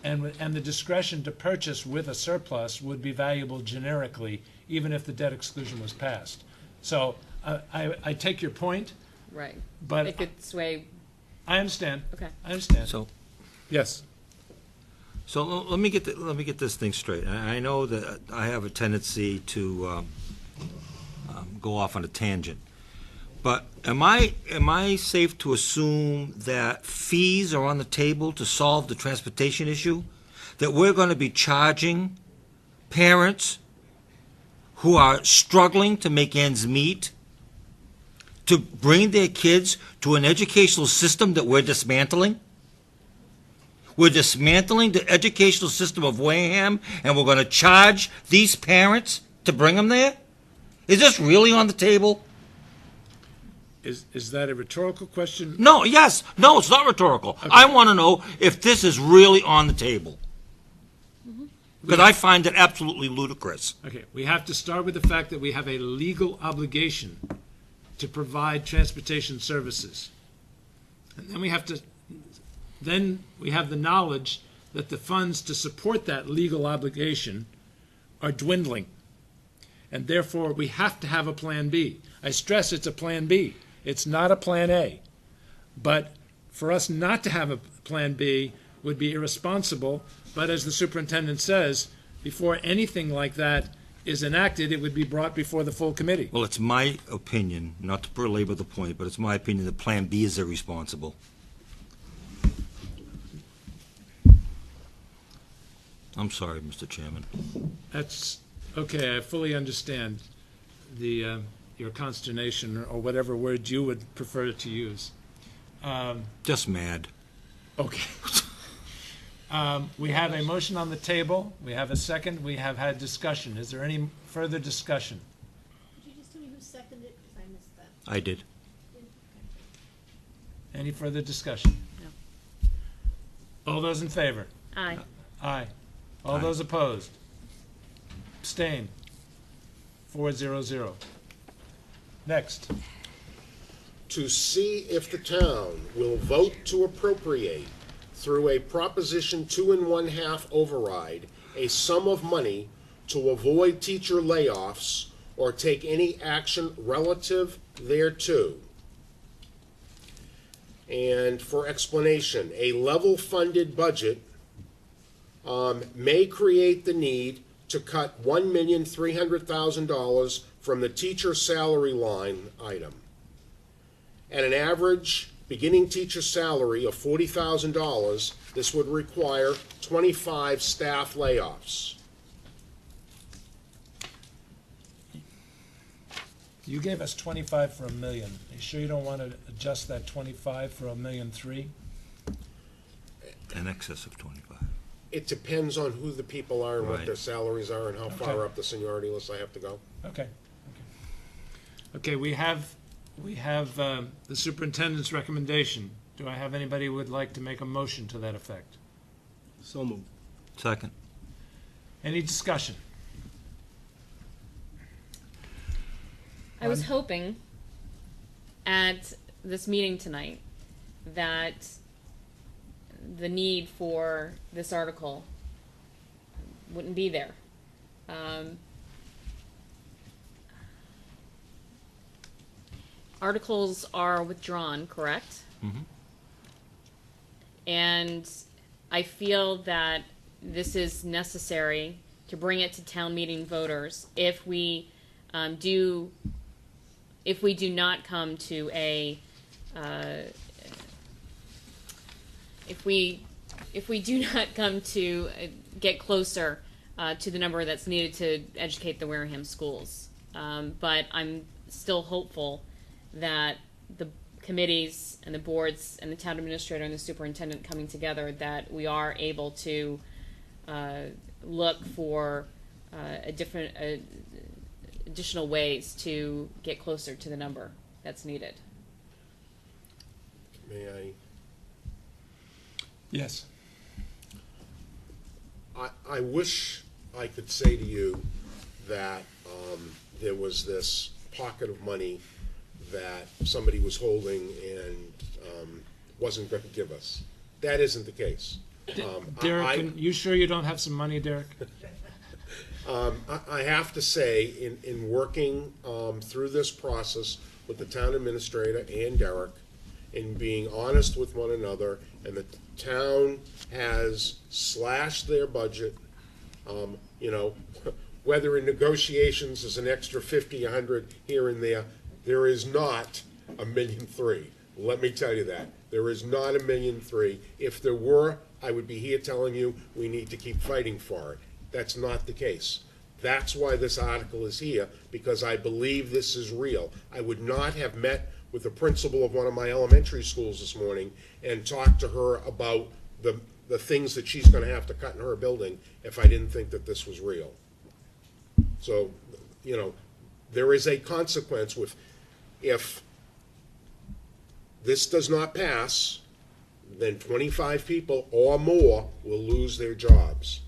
and the discretion to purchase with a surplus would be valuable generically, even if the debt exclusion was passed. So I take your point. Right. But it could sway. I understand. Okay. I understand. So, yes. So let me get this thing straight. I know that I have a tendency to go off on a tangent, but am I safe to assume that fees are on the table to solve the transportation issue? That we're going to be charging parents who are struggling to make ends meet to bring their kids to an educational system that we're dismantling? We're dismantling the educational system of Wareham, and we're going to charge these parents to bring them there? Is this really on the table? Is that a rhetorical question? No, yes. No, it's not rhetorical. Okay. I want to know if this is really on the table. Because I find it absolutely ludicrous. Okay, we have to start with the fact that we have a legal obligation to provide transportation services. And then we have the knowledge that the funds to support that legal obligation are dwindling. And therefore, we have to have a Plan B. I stress it's a Plan B. It's not a Plan A. But for us not to have a Plan B would be irresponsible. But as the superintendent says, before anything like that is enacted, it would be brought before the full committee. Well, it's my opinion, not to belabor the point, but it's my opinion that Plan B is irresponsible. I'm sorry, Mr. Chairman. That's okay. I fully understand the your consternation or whatever word you would prefer to use. Just mad. Okay. We have a motion on the table. We have a second. We have had discussion. Is there any further discussion? Could you just tell me who seconded it, because I missed that? I did. Any further discussion? No. All those in favor? Aye. Aye. All Aye. those opposed? Abstain? 4-0-0. Next. To see if the town will vote to appropriate through a Proposition 2 1/2 override a sum of money to avoid teacher layoffs or take any action relative thereto. And for explanation, a level-funded budget may create the need to cut $1,300,000 from the teacher salary line item. At an average beginning teacher salary of $40,000, this would require 25 staff layoffs. You gave us 25 for $1 million. Are you sure you don't want to adjust that 25 for $1.3 million? In excess of 25. It depends on who the people are and what Right. their salaries are and how far Okay. up the seniority list I have to go. Okay. Okay, we have the superintendent's recommendation. Do I have anybody who would like to make a motion to that effect? So moved. Second. Any discussion? I was hoping at this meeting tonight that the need for this article wouldn't be there. Articles are withdrawn, correct? Mhm. And I feel that this is necessary to bring it to town meeting voters if we do not come to a if we do not come to get closer to the number that's needed to educate the Wareham schools. But I'm still hopeful that the committees and the boards and the town administrator and the superintendent coming together, that we are able to look for additional ways to get closer to the number that's needed. May I? Yes. I wish I could say to you that there was this pocket of money that somebody was holding and wasn't going to give us. That isn't the case. Derek, you sure you don't have some money, Derek? I have to say, in working through this process with the town administrator and Derek, in being honest with one another, and the town has slashed their budget, whether in negotiations is an extra 50, 100 here and there is not $1.3 million. Let me tell you that. There is not $1.3 million. If there were, I would be here telling you we need to keep fighting for it. That's not the case. That's why this article is here, because I believe this is real. I would not have met with the principal of one of my elementary schools this morning and talked to her about the things that she's going to have to cut in her building if I didn't think that this was real. So, there is a consequence if this does not pass, then 25 people or more will lose their jobs.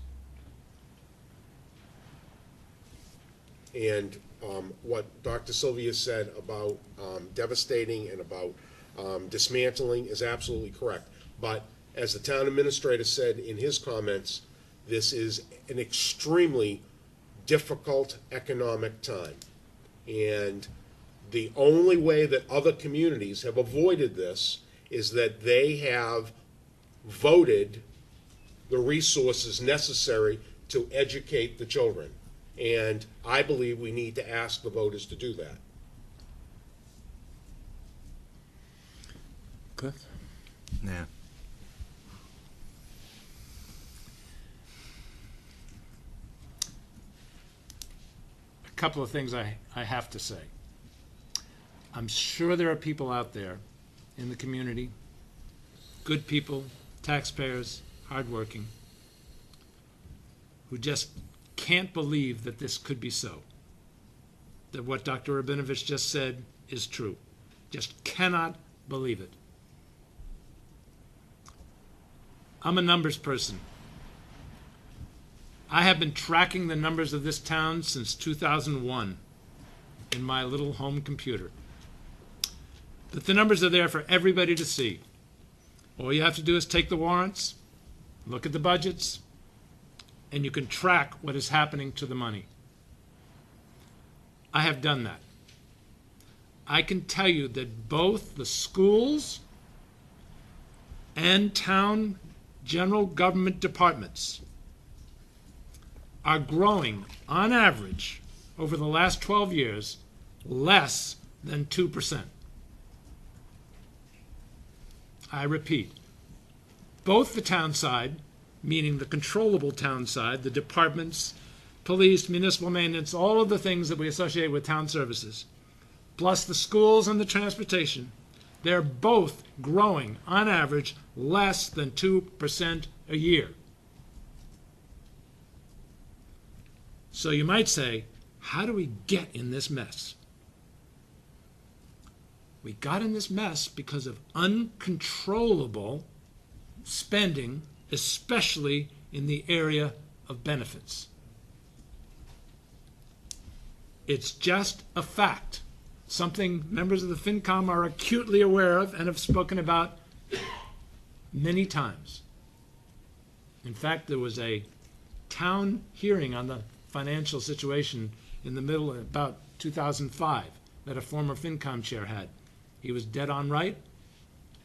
And what Dr. Sylvia said about devastating and about dismantling is absolutely correct. But as the town administrator said in his comments, this is an extremely difficult economic time. And the only way that other communities have avoided this is that they have voted the resources necessary to educate the children. And I believe we need to ask the voters to do that. Good. Yeah. A couple of things I have to say. I'm sure there are people out there in the community, good people, taxpayers, hardworking, who just can't believe that this could be so, that what Dr. Rabinovich just said is true. Just cannot believe it. I'm a numbers person. I have been tracking the numbers of this town since 2001 in my little home computer. But the numbers are there for everybody to see. All you have to do is take the warrants, look at the budgets, and you can track what is happening to the money. I have done that. I can tell you that both the schools and town general government departments are growing, on average, over the last 12 years, less than 2%. I repeat, both the town side, meaning the controllable town side, the departments, police, municipal maintenance, all of the things that we associate with town services, plus the schools and the transportation, they're both growing, on average, less than 2% a year. So you might say, how do we get in this mess? We got in this mess because of uncontrollable spending, especially in the area of benefits. It's just a fact, something members of the FinCom are acutely aware of and have spoken about many times. In fact, there was a town hearing on the financial situation in the middle of about 2005 that a former FinCom chair had. He was dead on right.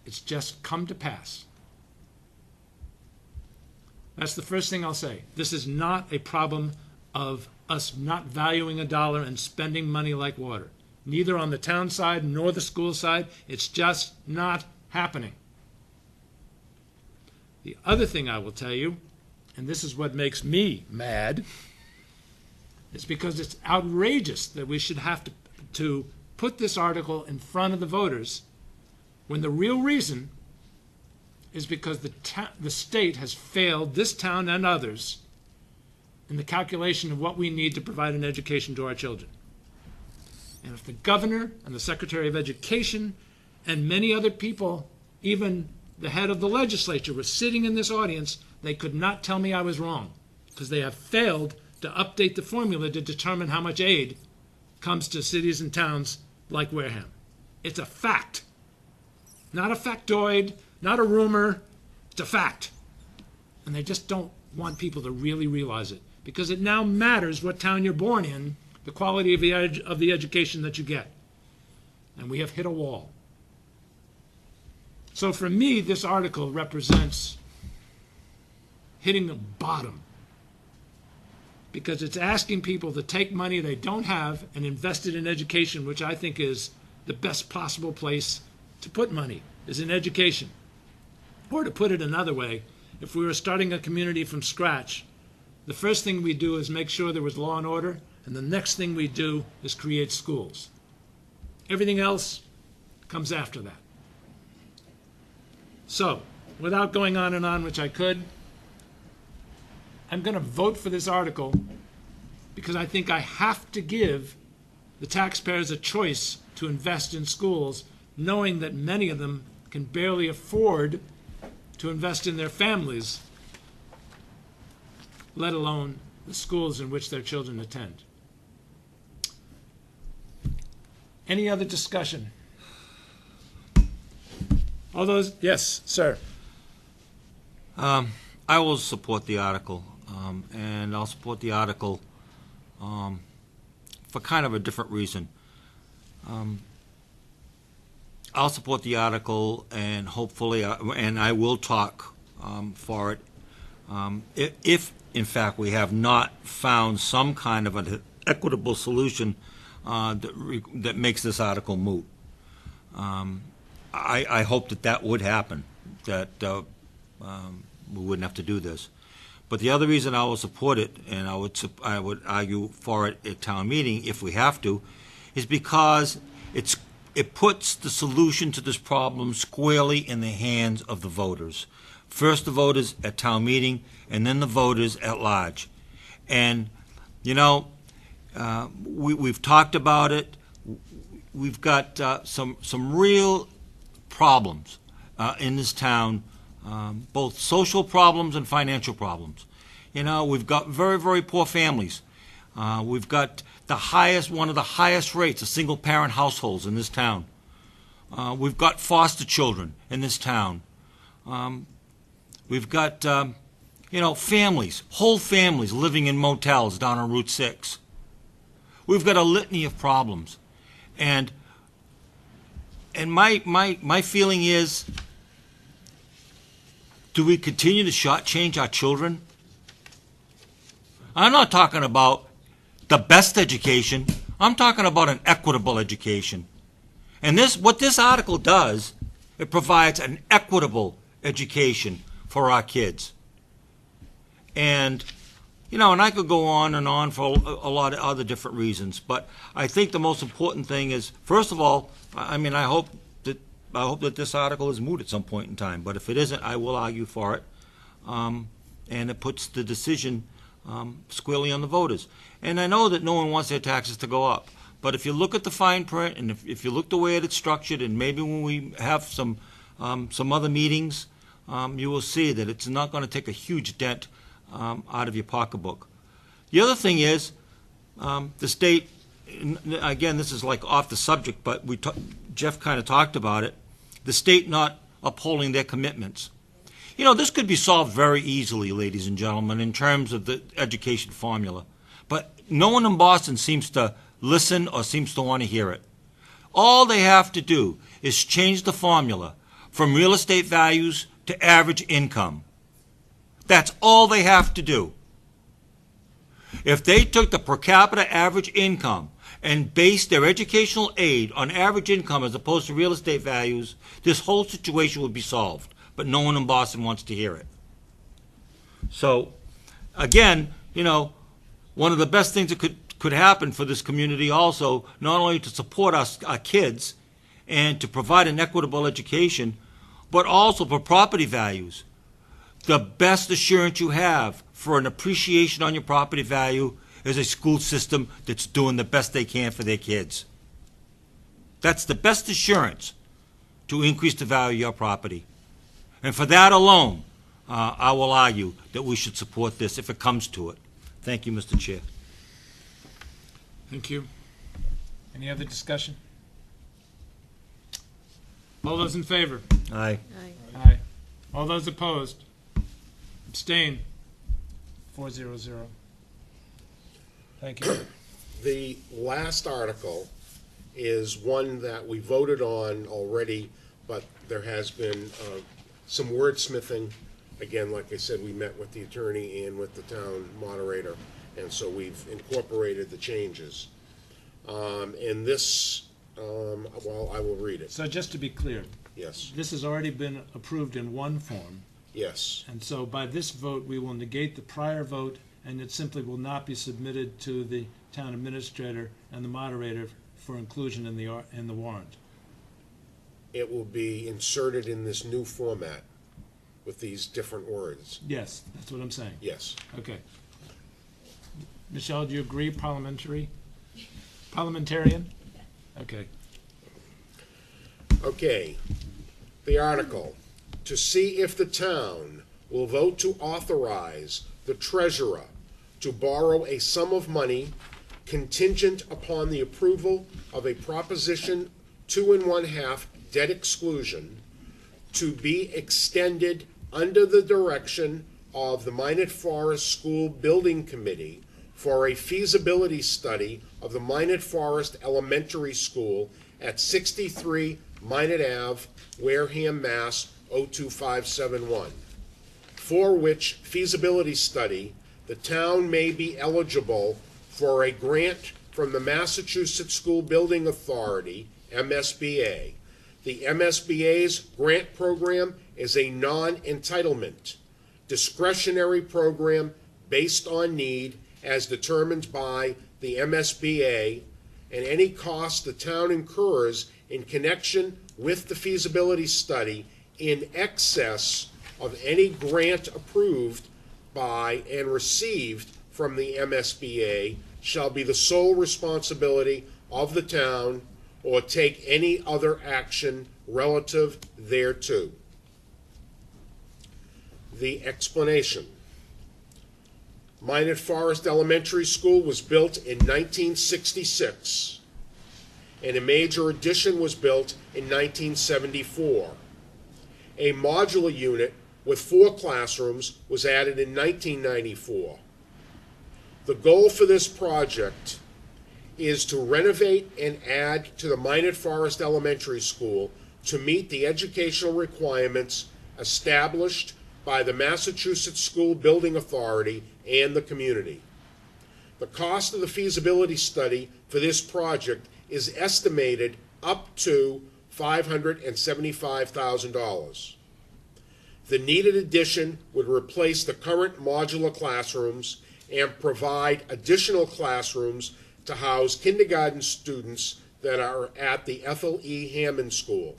It's just come to pass. That's the first thing I'll say. This is not a problem of us not valuing a dollar and spending money like water. Neither on the town side nor the school side. It's just not happening. The other thing I will tell you, and this is what makes me mad, is because it's outrageous that we should have to put this article in front of the voters when the real reason is because the state has failed this town and others in the calculation of what we need to provide an education to our children. And if the governor and the Secretary of Education and many other people, even the head of the legislature, were sitting in this audience, they could not tell me I was wrong, because they have failed to update the formula to determine how much aid comes to cities and towns like Wareham. It's a fact. Not a factoid, not a rumor, it's a fact. And they just don't want people to really realize it, because it now matters what town you're born in, the quality of the education that you get. And we have hit a wall. So for me, this article represents hitting the bottom, because it's asking people to take money they don't have and invest it in education, which I think is the best possible place to put money, is in education. Or to put it another way, if we were starting a community from scratch, the first thing we do is make sure there was law and order, and the next thing we do is create schools. Everything else comes after that. So, without going on and on, which I could, I'm going to vote for this article because I think I have to give the taxpayers a choice to invest in schools, knowing that many of them can barely afford to invest in their families, let alone the schools in which their children attend. Any other discussion? All those? Yes, sir. I will support the article, and I'll support the article for kind of a different reason. I'll support the article, and hopefully, and I will talk for it, if, in fact, we have not found some kind of an equitable solution that makes this article moot. I hope that would happen, that we wouldn't have to do this. But the other reason I will support it, and I would argue for it at town meeting if we have to, is because it it puts the solution to this problem squarely in the hands of the voters. First the voters at town meeting, and then the voters at large. And, you know, we've talked about it. We've got some real problems in this town, both social problems and financial problems. You know, we've got very, very poor families. We've got one of the highest rates of single-parent households in this town. We've got foster children in this town. We've got, families, whole families living in motels down on Route 6. We've got a litany of problems. And my feeling is, do we continue to shortchange our children? I'm not talking about the best education. I'm talking about an equitable education. And what this article does, it provides an equitable education for our kids. And, and I could go on and on for a lot of other different reasons, but I think the most important thing is, first of all, I hope that this article is moot at some point in time, but if it isn't, I will argue for it. And it puts the decision squarely on the voters. And I know that no one wants their taxes to go up, but if you look at the fine print, and if you look the way it's structured, and maybe when we have some other meetings, you will see that it's not going to take a huge dent out of your pocketbook. The other thing is, the state, again, this is like off the subject, but Jeff kind of talked about it, the state not upholding their commitments. This could be solved very easily, ladies and gentlemen, in terms of the education formula. But no one in Boston seems to listen or seems to want to hear it. All they have to do is change the formula from real estate values to average income. That's all they have to do. If they took the per capita average income and based their educational aid on average income as opposed to real estate values, this whole situation would be solved. But no one in Boston wants to hear it. So, again, one of the best things that could happen for this community also, not only to support our kids and to provide an equitable education, but also for property values. The best assurance you have for an appreciation on your property value is a school system that's doing the best they can for their kids. That's the best assurance to increase the value of your property. And for that alone, I will argue that we should support this if it comes to it. Thank you, Mr. Chair. Thank you. Any other discussion? All those in favor? Aye. Aye. All those opposed? Abstain? 400. Thank you. The last article is one that we voted on already, but there has been some wordsmithing. Again, like I said, we met with the attorney and with the town moderator, and so we've incorporated the changes. And this, well, I will read it. So just to be clear, Yes, this has already been approved in one form, yes, and so by this vote, we will negate the prior vote, and it simply will not be submitted to the town administrator and the moderator for inclusion in the warrant. it will be inserted in this new format with these different words. Yes, that's what I'm saying. Yes. Okay. Michelle, do you agree, parliamentarian? Okay. Okay, the article, to see if the town will vote to authorize the treasurer to borrow a sum of money contingent upon the approval of a Proposition 2 1/2 debt exclusion to be extended under the direction of the Minot Forest School Building Committee for a feasibility study of the Minot Forest Elementary School at 63 Minot Ave, Wareham, Mass. 02571, for which feasibility study the town may be eligible for a grant from the Massachusetts School Building Authority, MSBA. The MSBA's grant program is a non-entitlement, discretionary program based on need as determined by the MSBA, and any cost the town incurs in connection with the feasibility study in excess of any grant approved by and received from the MSBA shall be the sole responsibility of the town or take any other action relative thereto. The explanation. Minot Forest Elementary School was built in 1966, and a major addition was built in 1974. A modular unit with 4 classrooms was added in 1994. The goal for this project is to renovate and add to the Minot Forest Elementary School to meet the educational requirements established by the Massachusetts School Building Authority and the community. The cost of the feasibility study for this project is estimated up to $575,000. The needed addition would replace the current modular classrooms and provide additional classrooms to house kindergarten students that are at the Ethel E. Hammond School.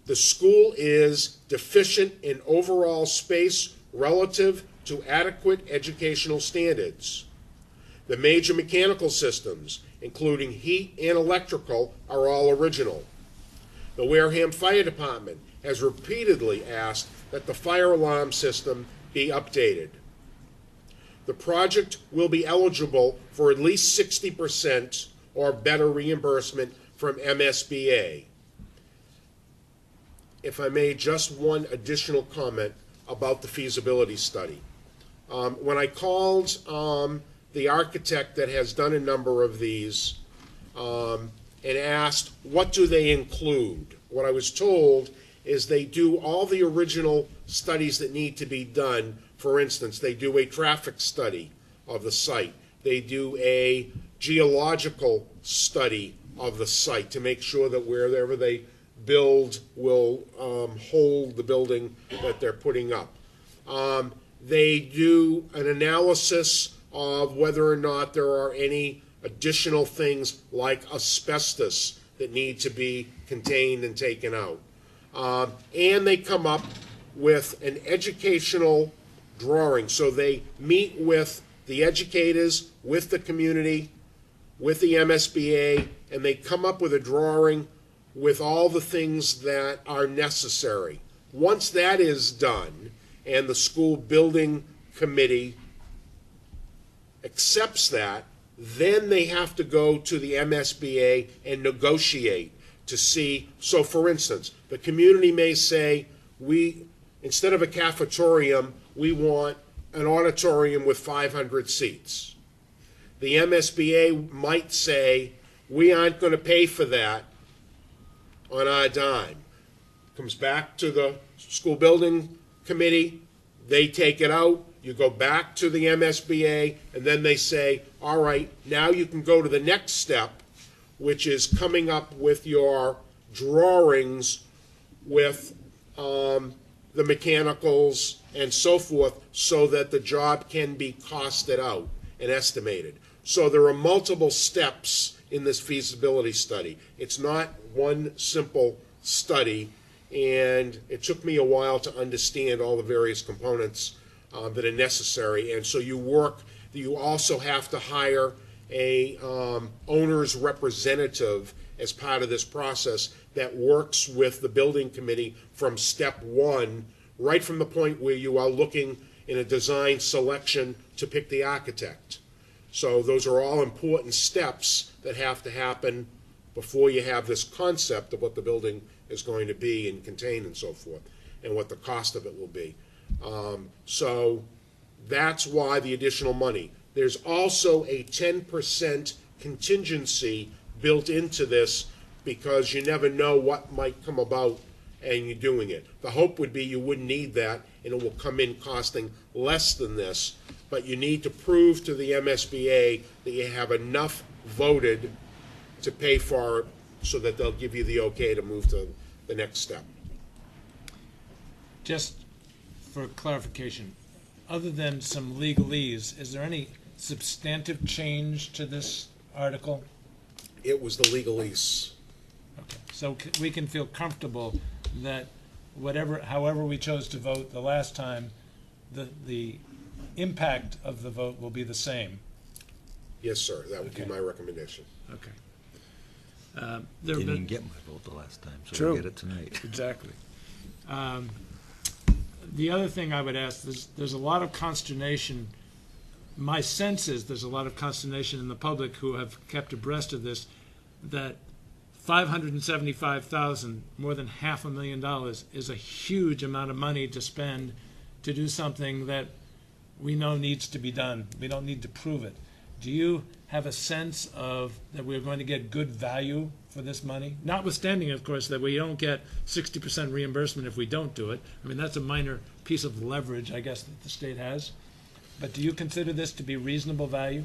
The school is deficient in overall space relative to adequate educational standards. The major mechanical systems, including heat and electrical, are all original. The Wareham Fire Department has repeatedly asked that the fire alarm system be updated. The project will be eligible for at least 60% or better reimbursement from MSBA. If I may, just one additional comment about the feasibility study. When I called the architect that has done a number of these and asked, what do they include? What I was told is they do all the original studies that need to be done. For instance, they do a traffic study of the site. They do a geological study of the site to make sure that wherever they build will hold the building that they're putting up. They do an analysis of whether or not there are any additional things like asbestos that need to be contained and taken out. And they come up with an educational drawing. So they meet with the educators, with the community, with the MSBA, and they come up with a drawing with all the things that are necessary. Once that is done, and the school building committee accepts that, then they have to go to the MSBA and negotiate to see. So for instance, the community may say, instead of a cafetorium, we want an auditorium with 500 seats. The MSBA might say, we aren't going to pay for that on our dime. Comes back to the school building committee, they take it out, you go back to the MSBA, and then they say, all right, now you can go to the next step, which is coming up with your drawings with the mechanicals and so forth, so that the job can be costed out and estimated. So there are multiple steps in this feasibility study. It's not one simple study, and it took me a while to understand all the various components that are necessary. And so you also have to hire a owner's representative as part of this process that works with the building committee from step one, right from the point where you are looking in a design selection to pick the architect. So those are all important steps that have to happen before you have this concept of what the building is going to be and contain and so forth, and what the cost of it will be. So that's why the additional money. There's also a 10% contingency built into this, because you never know what might come about and you're doing it. The hope would be you wouldn't need that and it will come in costing less than this, but you need to prove to the MSBA that you have enough voted to pay for it so that they'll give you the okay to move to the next step. Just for clarification, other than some legalese, is there any substantive change to this article? It was the legalese. Okay, so we can feel comfortable that however we chose to vote the last time, the impact of the vote will be the same. Yes, sir, that would be Okay. my recommendation. Okay. Didn't even get my vote the last time, so True. we get it tonight. Exactly. The other thing I would ask, there's a lot of consternation. My sense is there's a lot of consternation in the public who have kept abreast of this, that $575,000, more than $500,000, is a huge amount of money to spend to do something that we know needs to be done. We don't need to prove it. Do you have a sense of that we're going to get good value for this money? Notwithstanding, of course, that we don't get 60% reimbursement if we don't do it. I mean, that's a minor piece of leverage, I guess, that the state has. But do you consider this to be reasonable value?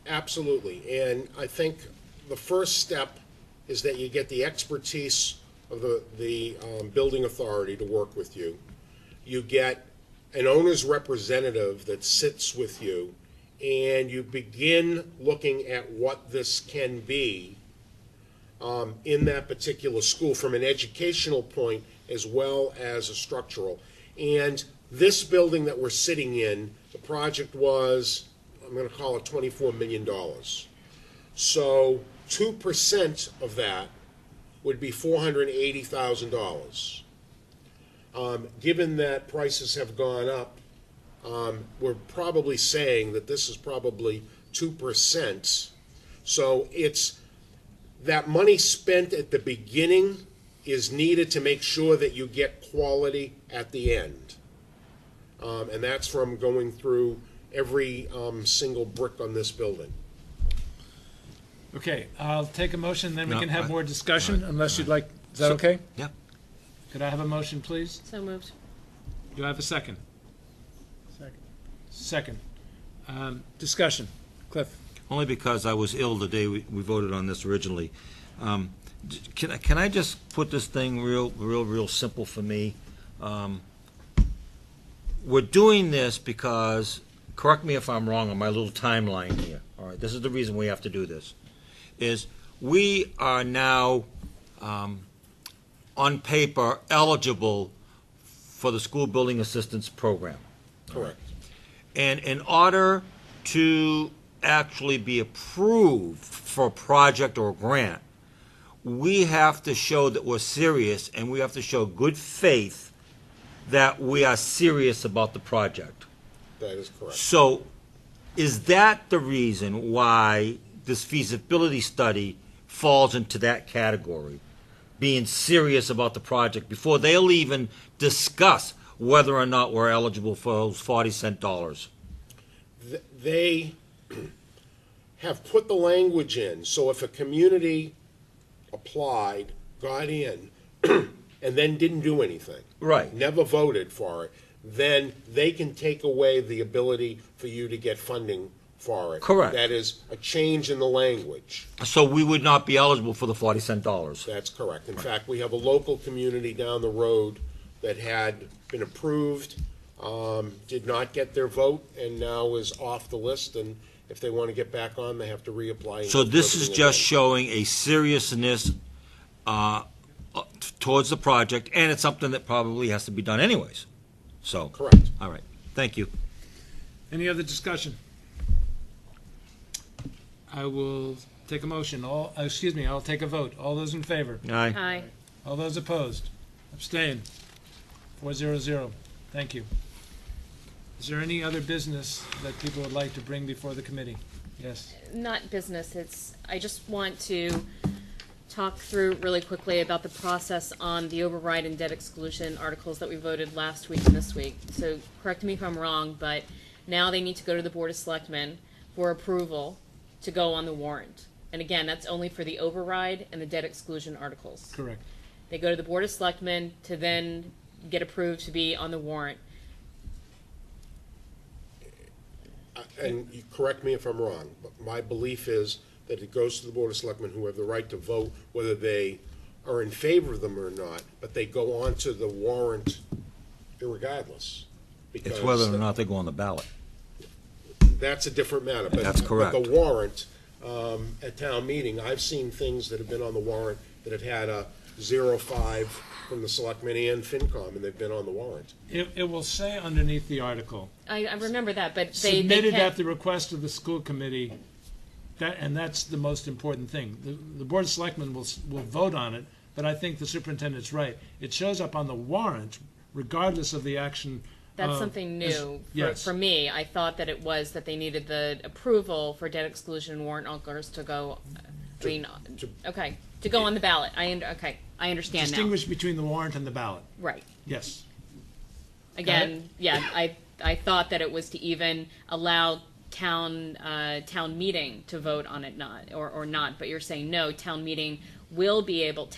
Absolutely, and I think the first step is that you get the expertise of the building authority to work with you. You get an owner's representative that sits with you, and you begin looking at what this can be in that particular school from an educational point as well as a structural. And this building that we're sitting in, the project was, I'm going to call it $24 million. So 2% of that would be $480,000. Given that prices have gone up, we're probably saying that this is probably 2%. So it's that money spent at the beginning is needed to make sure that you get quality at the end. And that's from going through every single brick on this building. Okay, I'll take a motion, then we No, can have I- more discussion, all right, unless you'd all right. like, is that okay? Yeah. Could I have a motion, please? So moved. Do I have a second? Second. Second. Discussion. Cliff? Only because I was ill the day we voted on this originally. Can I just put this thing real simple for me? We're doing this because, correct me if I'm wrong on my little timeline here, all right, this is the reason we have to do this, is we are now, on paper, eligible for the school building assistance program. Correct. And in order to actually be approved for a project or a grant, we have to show that we're serious, and we have to show good faith that we are serious about the project. That is correct. So is that the reason why this feasibility study falls into that category? Being serious about the project before they'll even discuss whether or not we're eligible for those 40-cent dollars. They have put the language in, so if a community applied, got in, and then didn't do anything, Right. never voted for it, then they can take away the ability for you to get funding for it. Correct. That is a change in the language. So we would not be eligible for the 40-cent dollars. That's correct. In fact, we have a local community down the road that had been approved, did not get their vote, and now is off the list, and if they want to get back on, they have to reapply. and So go this through is everything just again. showing a seriousness towards the project, and it's something that probably has to be done anyways. So, Correct. all right, thank you. Any other discussion? I will take a motion. I'll take a vote. All those in favor? Aye. Aye. All those opposed? Abstain? 400. Thank you. Is there any other business that people would like to bring before the committee? Yes. Not business, I just want to talk through really quickly about the process on the override and debt exclusion articles that we voted last week and this week. So correct me if I'm wrong, but now they need to go to the Board of Selectmen for approval to go on the warrant. And again, that's only for the override and the debt exclusion articles. Correct. They go to the Board of Selectmen to then get approved to be on the warrant. And you correct me if I'm wrong, but my belief is that it goes to the Board of Selectmen who have the right to vote whether they are in favor of them or not, but they go on to the warrant irregardless. It's because whether or not they go on the ballot. That's a different matter. That's correct. But the warrant, at town meeting, I've seen things that have been on the warrant that it had a 0.5 from the selectmen and FinCom, and they've been on the warrant. It will say underneath the article, I remember that, but submitted they at the request of the school committee, and that's the most important thing. The Board of Selectmen will vote on it, but I think the superintendent's right. It shows up on the warrant regardless of the action. That's something new yes. for me. I thought that it was that they needed the approval for debt exclusion and warrant articles to go, to go on the ballot. I understand now. Distinguish between the warrant and the ballot. Right. Yes. Again, yeah, I thought that it was to even allow town meeting to vote on it, or not, but you're saying no, town meeting will be able,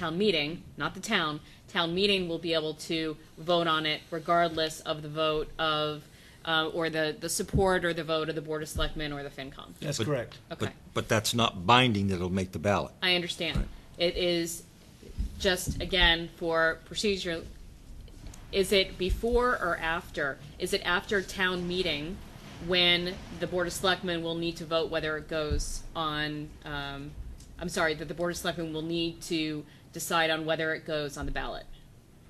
not the town meeting will be able to vote on it regardless of the vote of, or the support or the vote of the Board of Selectmen or the FinCom. That's correct. Okay. But that's not binding that it'll make the ballot. I understand. Right. It is just, again, for procedure, is it before or after? Is it after town meeting when the Board of Selectmen will need to vote whether it goes on, that the Board of Selectmen will need to decide on whether it goes on the ballot?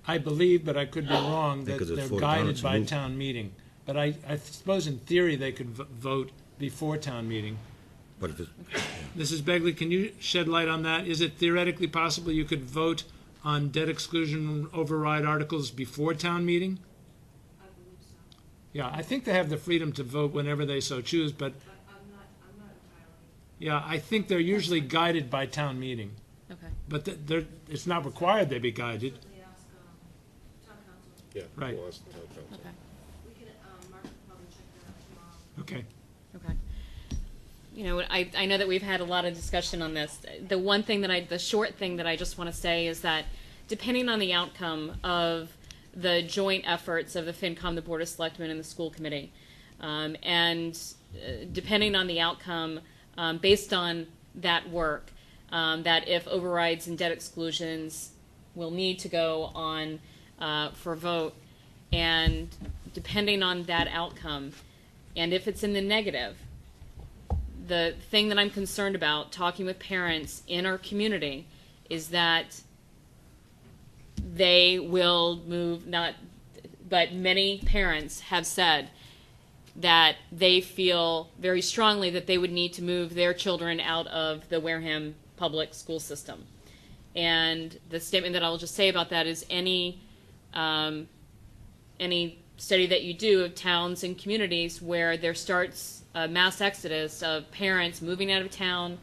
I believe, but I could be wrong, that they're guided by town meeting. But I suppose in theory they could vote before town meeting. But if Mrs. Begley, can you shed light on that? Is it theoretically possible you could vote on debt exclusion override articles before town meeting? I believe so. Yeah, I think they have the freedom to vote whenever they so choose, but I'm not entirely. yeah, I think they're usually guided by town meeting. Okay. But it's not required they be guided. Ask town council. Yeah. Right. We'll ask the town council. Okay. We can, Mark will probably check that out tomorrow. Okay. Okay. You know, I know that we've had a lot of discussion on this. The short thing that I just want to say is that depending on the outcome of the joint efforts of the FinCom, the Board of Selectmen, and the school committee, and depending on the outcome, based on that work, that if overrides and debt exclusions will need to go on for vote, and depending on that outcome, and if it's in the negative, the thing that I'm concerned about talking with parents in our community is that they will move, but many parents have said that they feel very strongly that they would need to move their children out of the Wareham public school system. And the statement that I'll just say about that is any study that you do of towns and communities where there starts a mass exodus of parents moving out of town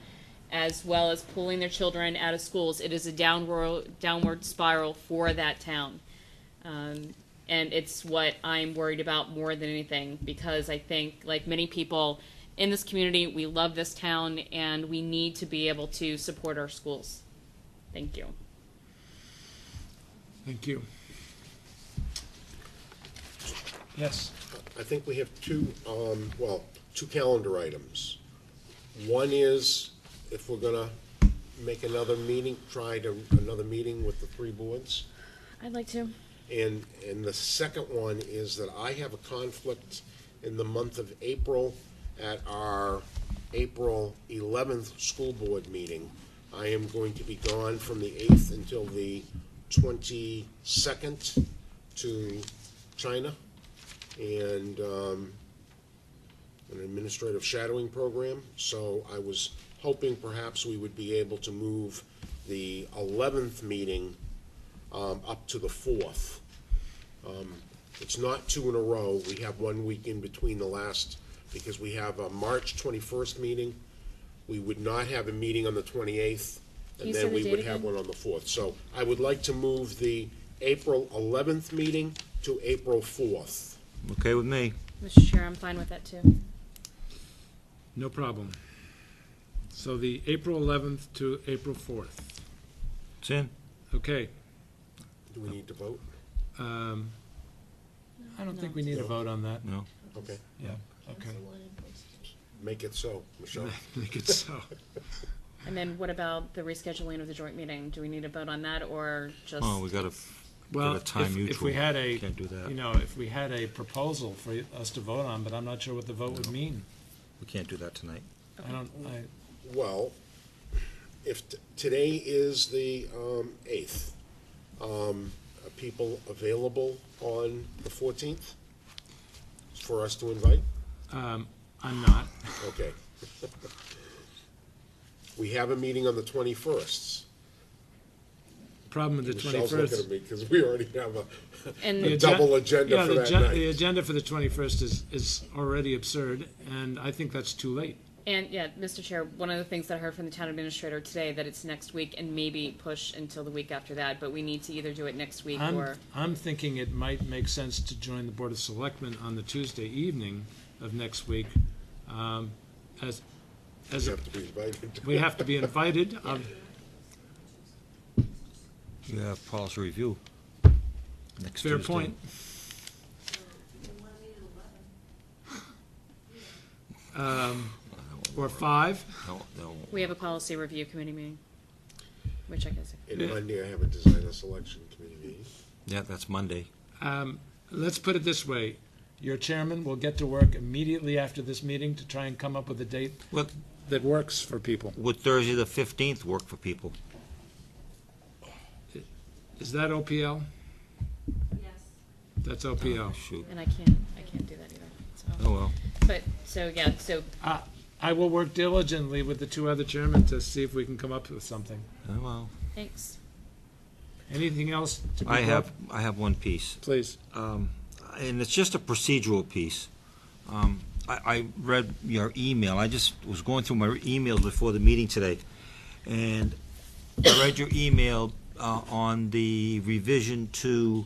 as well as pulling their children out of schools, it is a downward spiral for that town. And it's what I'm worried about more than anything, because I think, like many people in this community, we love this town and we need to be able to support our schools. Thank you. Thank you. Yes. I think we have two calendar items. One is, if we're gonna make another meeting, another meeting with the three boards. I'd like to. And the second one is that I have a conflict in the month of April at our April 11th school board meeting. I am going to be gone from the 8th until the 22nd to China, and an administrative shadowing program. So I was hoping perhaps we would be able to move the 11th meeting up to the 4th. It's not two in a row. We have 1 week in between the last, because we have a March 21st meeting. We would not have a meeting on the 28th, and then we would have one on the 4th. So I would like to move the April 11th meeting to April 4th. Okay with me. Mr. Chair, I'm fine with that too. No problem. So the April 11th to April 4th. It's in. Okay. Do we need to vote? I don't think we need a vote on that. No. Okay. Yeah, okay. Make it so, Michelle. Make it so. And then what about the rescheduling of the joint meeting? Do we need to vote on that, or just? Oh, we got to Well, time neutral. if we had a, Can't do that. if we had a proposal for us to vote on, but I'm not sure what the vote would mean. We can't do that tonight. I don't, Well, if today is the 8th, are people available on the 14th for us to invite? I'm not. Okay. We have a meeting on the 21st. Problem with the Michelle's 21st. looking at me because we already have And a The double agen- agenda yeah, for the that agen- night. The agenda for the 21st is already absurd, and I think that's too late. And, yeah, Mr. Chair, one of the things that I heard from the town administrator today, that it's next week and maybe push until the week after that, but we need to either do it next week or. I'm thinking it might make sense to join the Board of Selectmen on the Tuesday evening of next week. As You a, have to be invited. we have to be invited. You have policy review next Fair Tuesday. point. Or 5. No. We have a policy review committee meeting, which I guess. And Monday, I have a designer selection committee meeting. Yeah, that's Monday. Let's put it this way. Your chairman will get to work immediately after this meeting to try and come up with a date Well, that works for people. would Thursday the 15th work for people? Is that OPL? Yes. That's OPL. Oh, shoot. And I can't do that either, so. Oh, well. But, so, yeah, so, I will work diligently with the 2 other chairmen to see if we can come up with something. Oh, well. thanks. Anything else to be I brought? have one piece. Please. And it's just a procedural piece. I read your email. I just was going through my emails before the meeting today, and I read your email on the revision to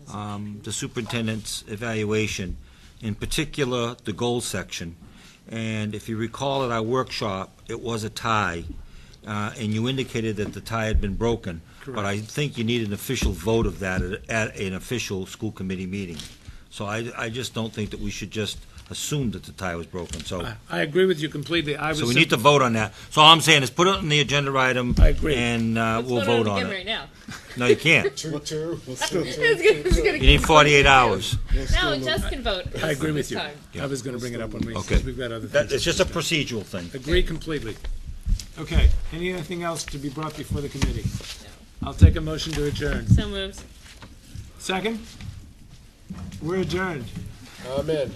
the superintendent's evaluation, in particular the goal section. And if you recall at our workshop, it was a tie, and you indicated that the tie had been broken. But I think you need an official vote of that at an official school committee meeting. So I just don't think that we should just assume that the tie was broken, so. I agree with you completely. So we need to vote on that. So all I'm saying is put it on the agenda item. I agree. And we'll vote on it. Right now. No, you can't. 2-2. You need 48 hours. No, Jess can vote. I agree with this you. time. I was going to bring it up when Okay. we've got other That, things. it's just a procedural thing. Agree completely. Okay, anything else to be brought before the committee? I'll take a motion to adjourn. So moved. Second? We're adjourned. Amen.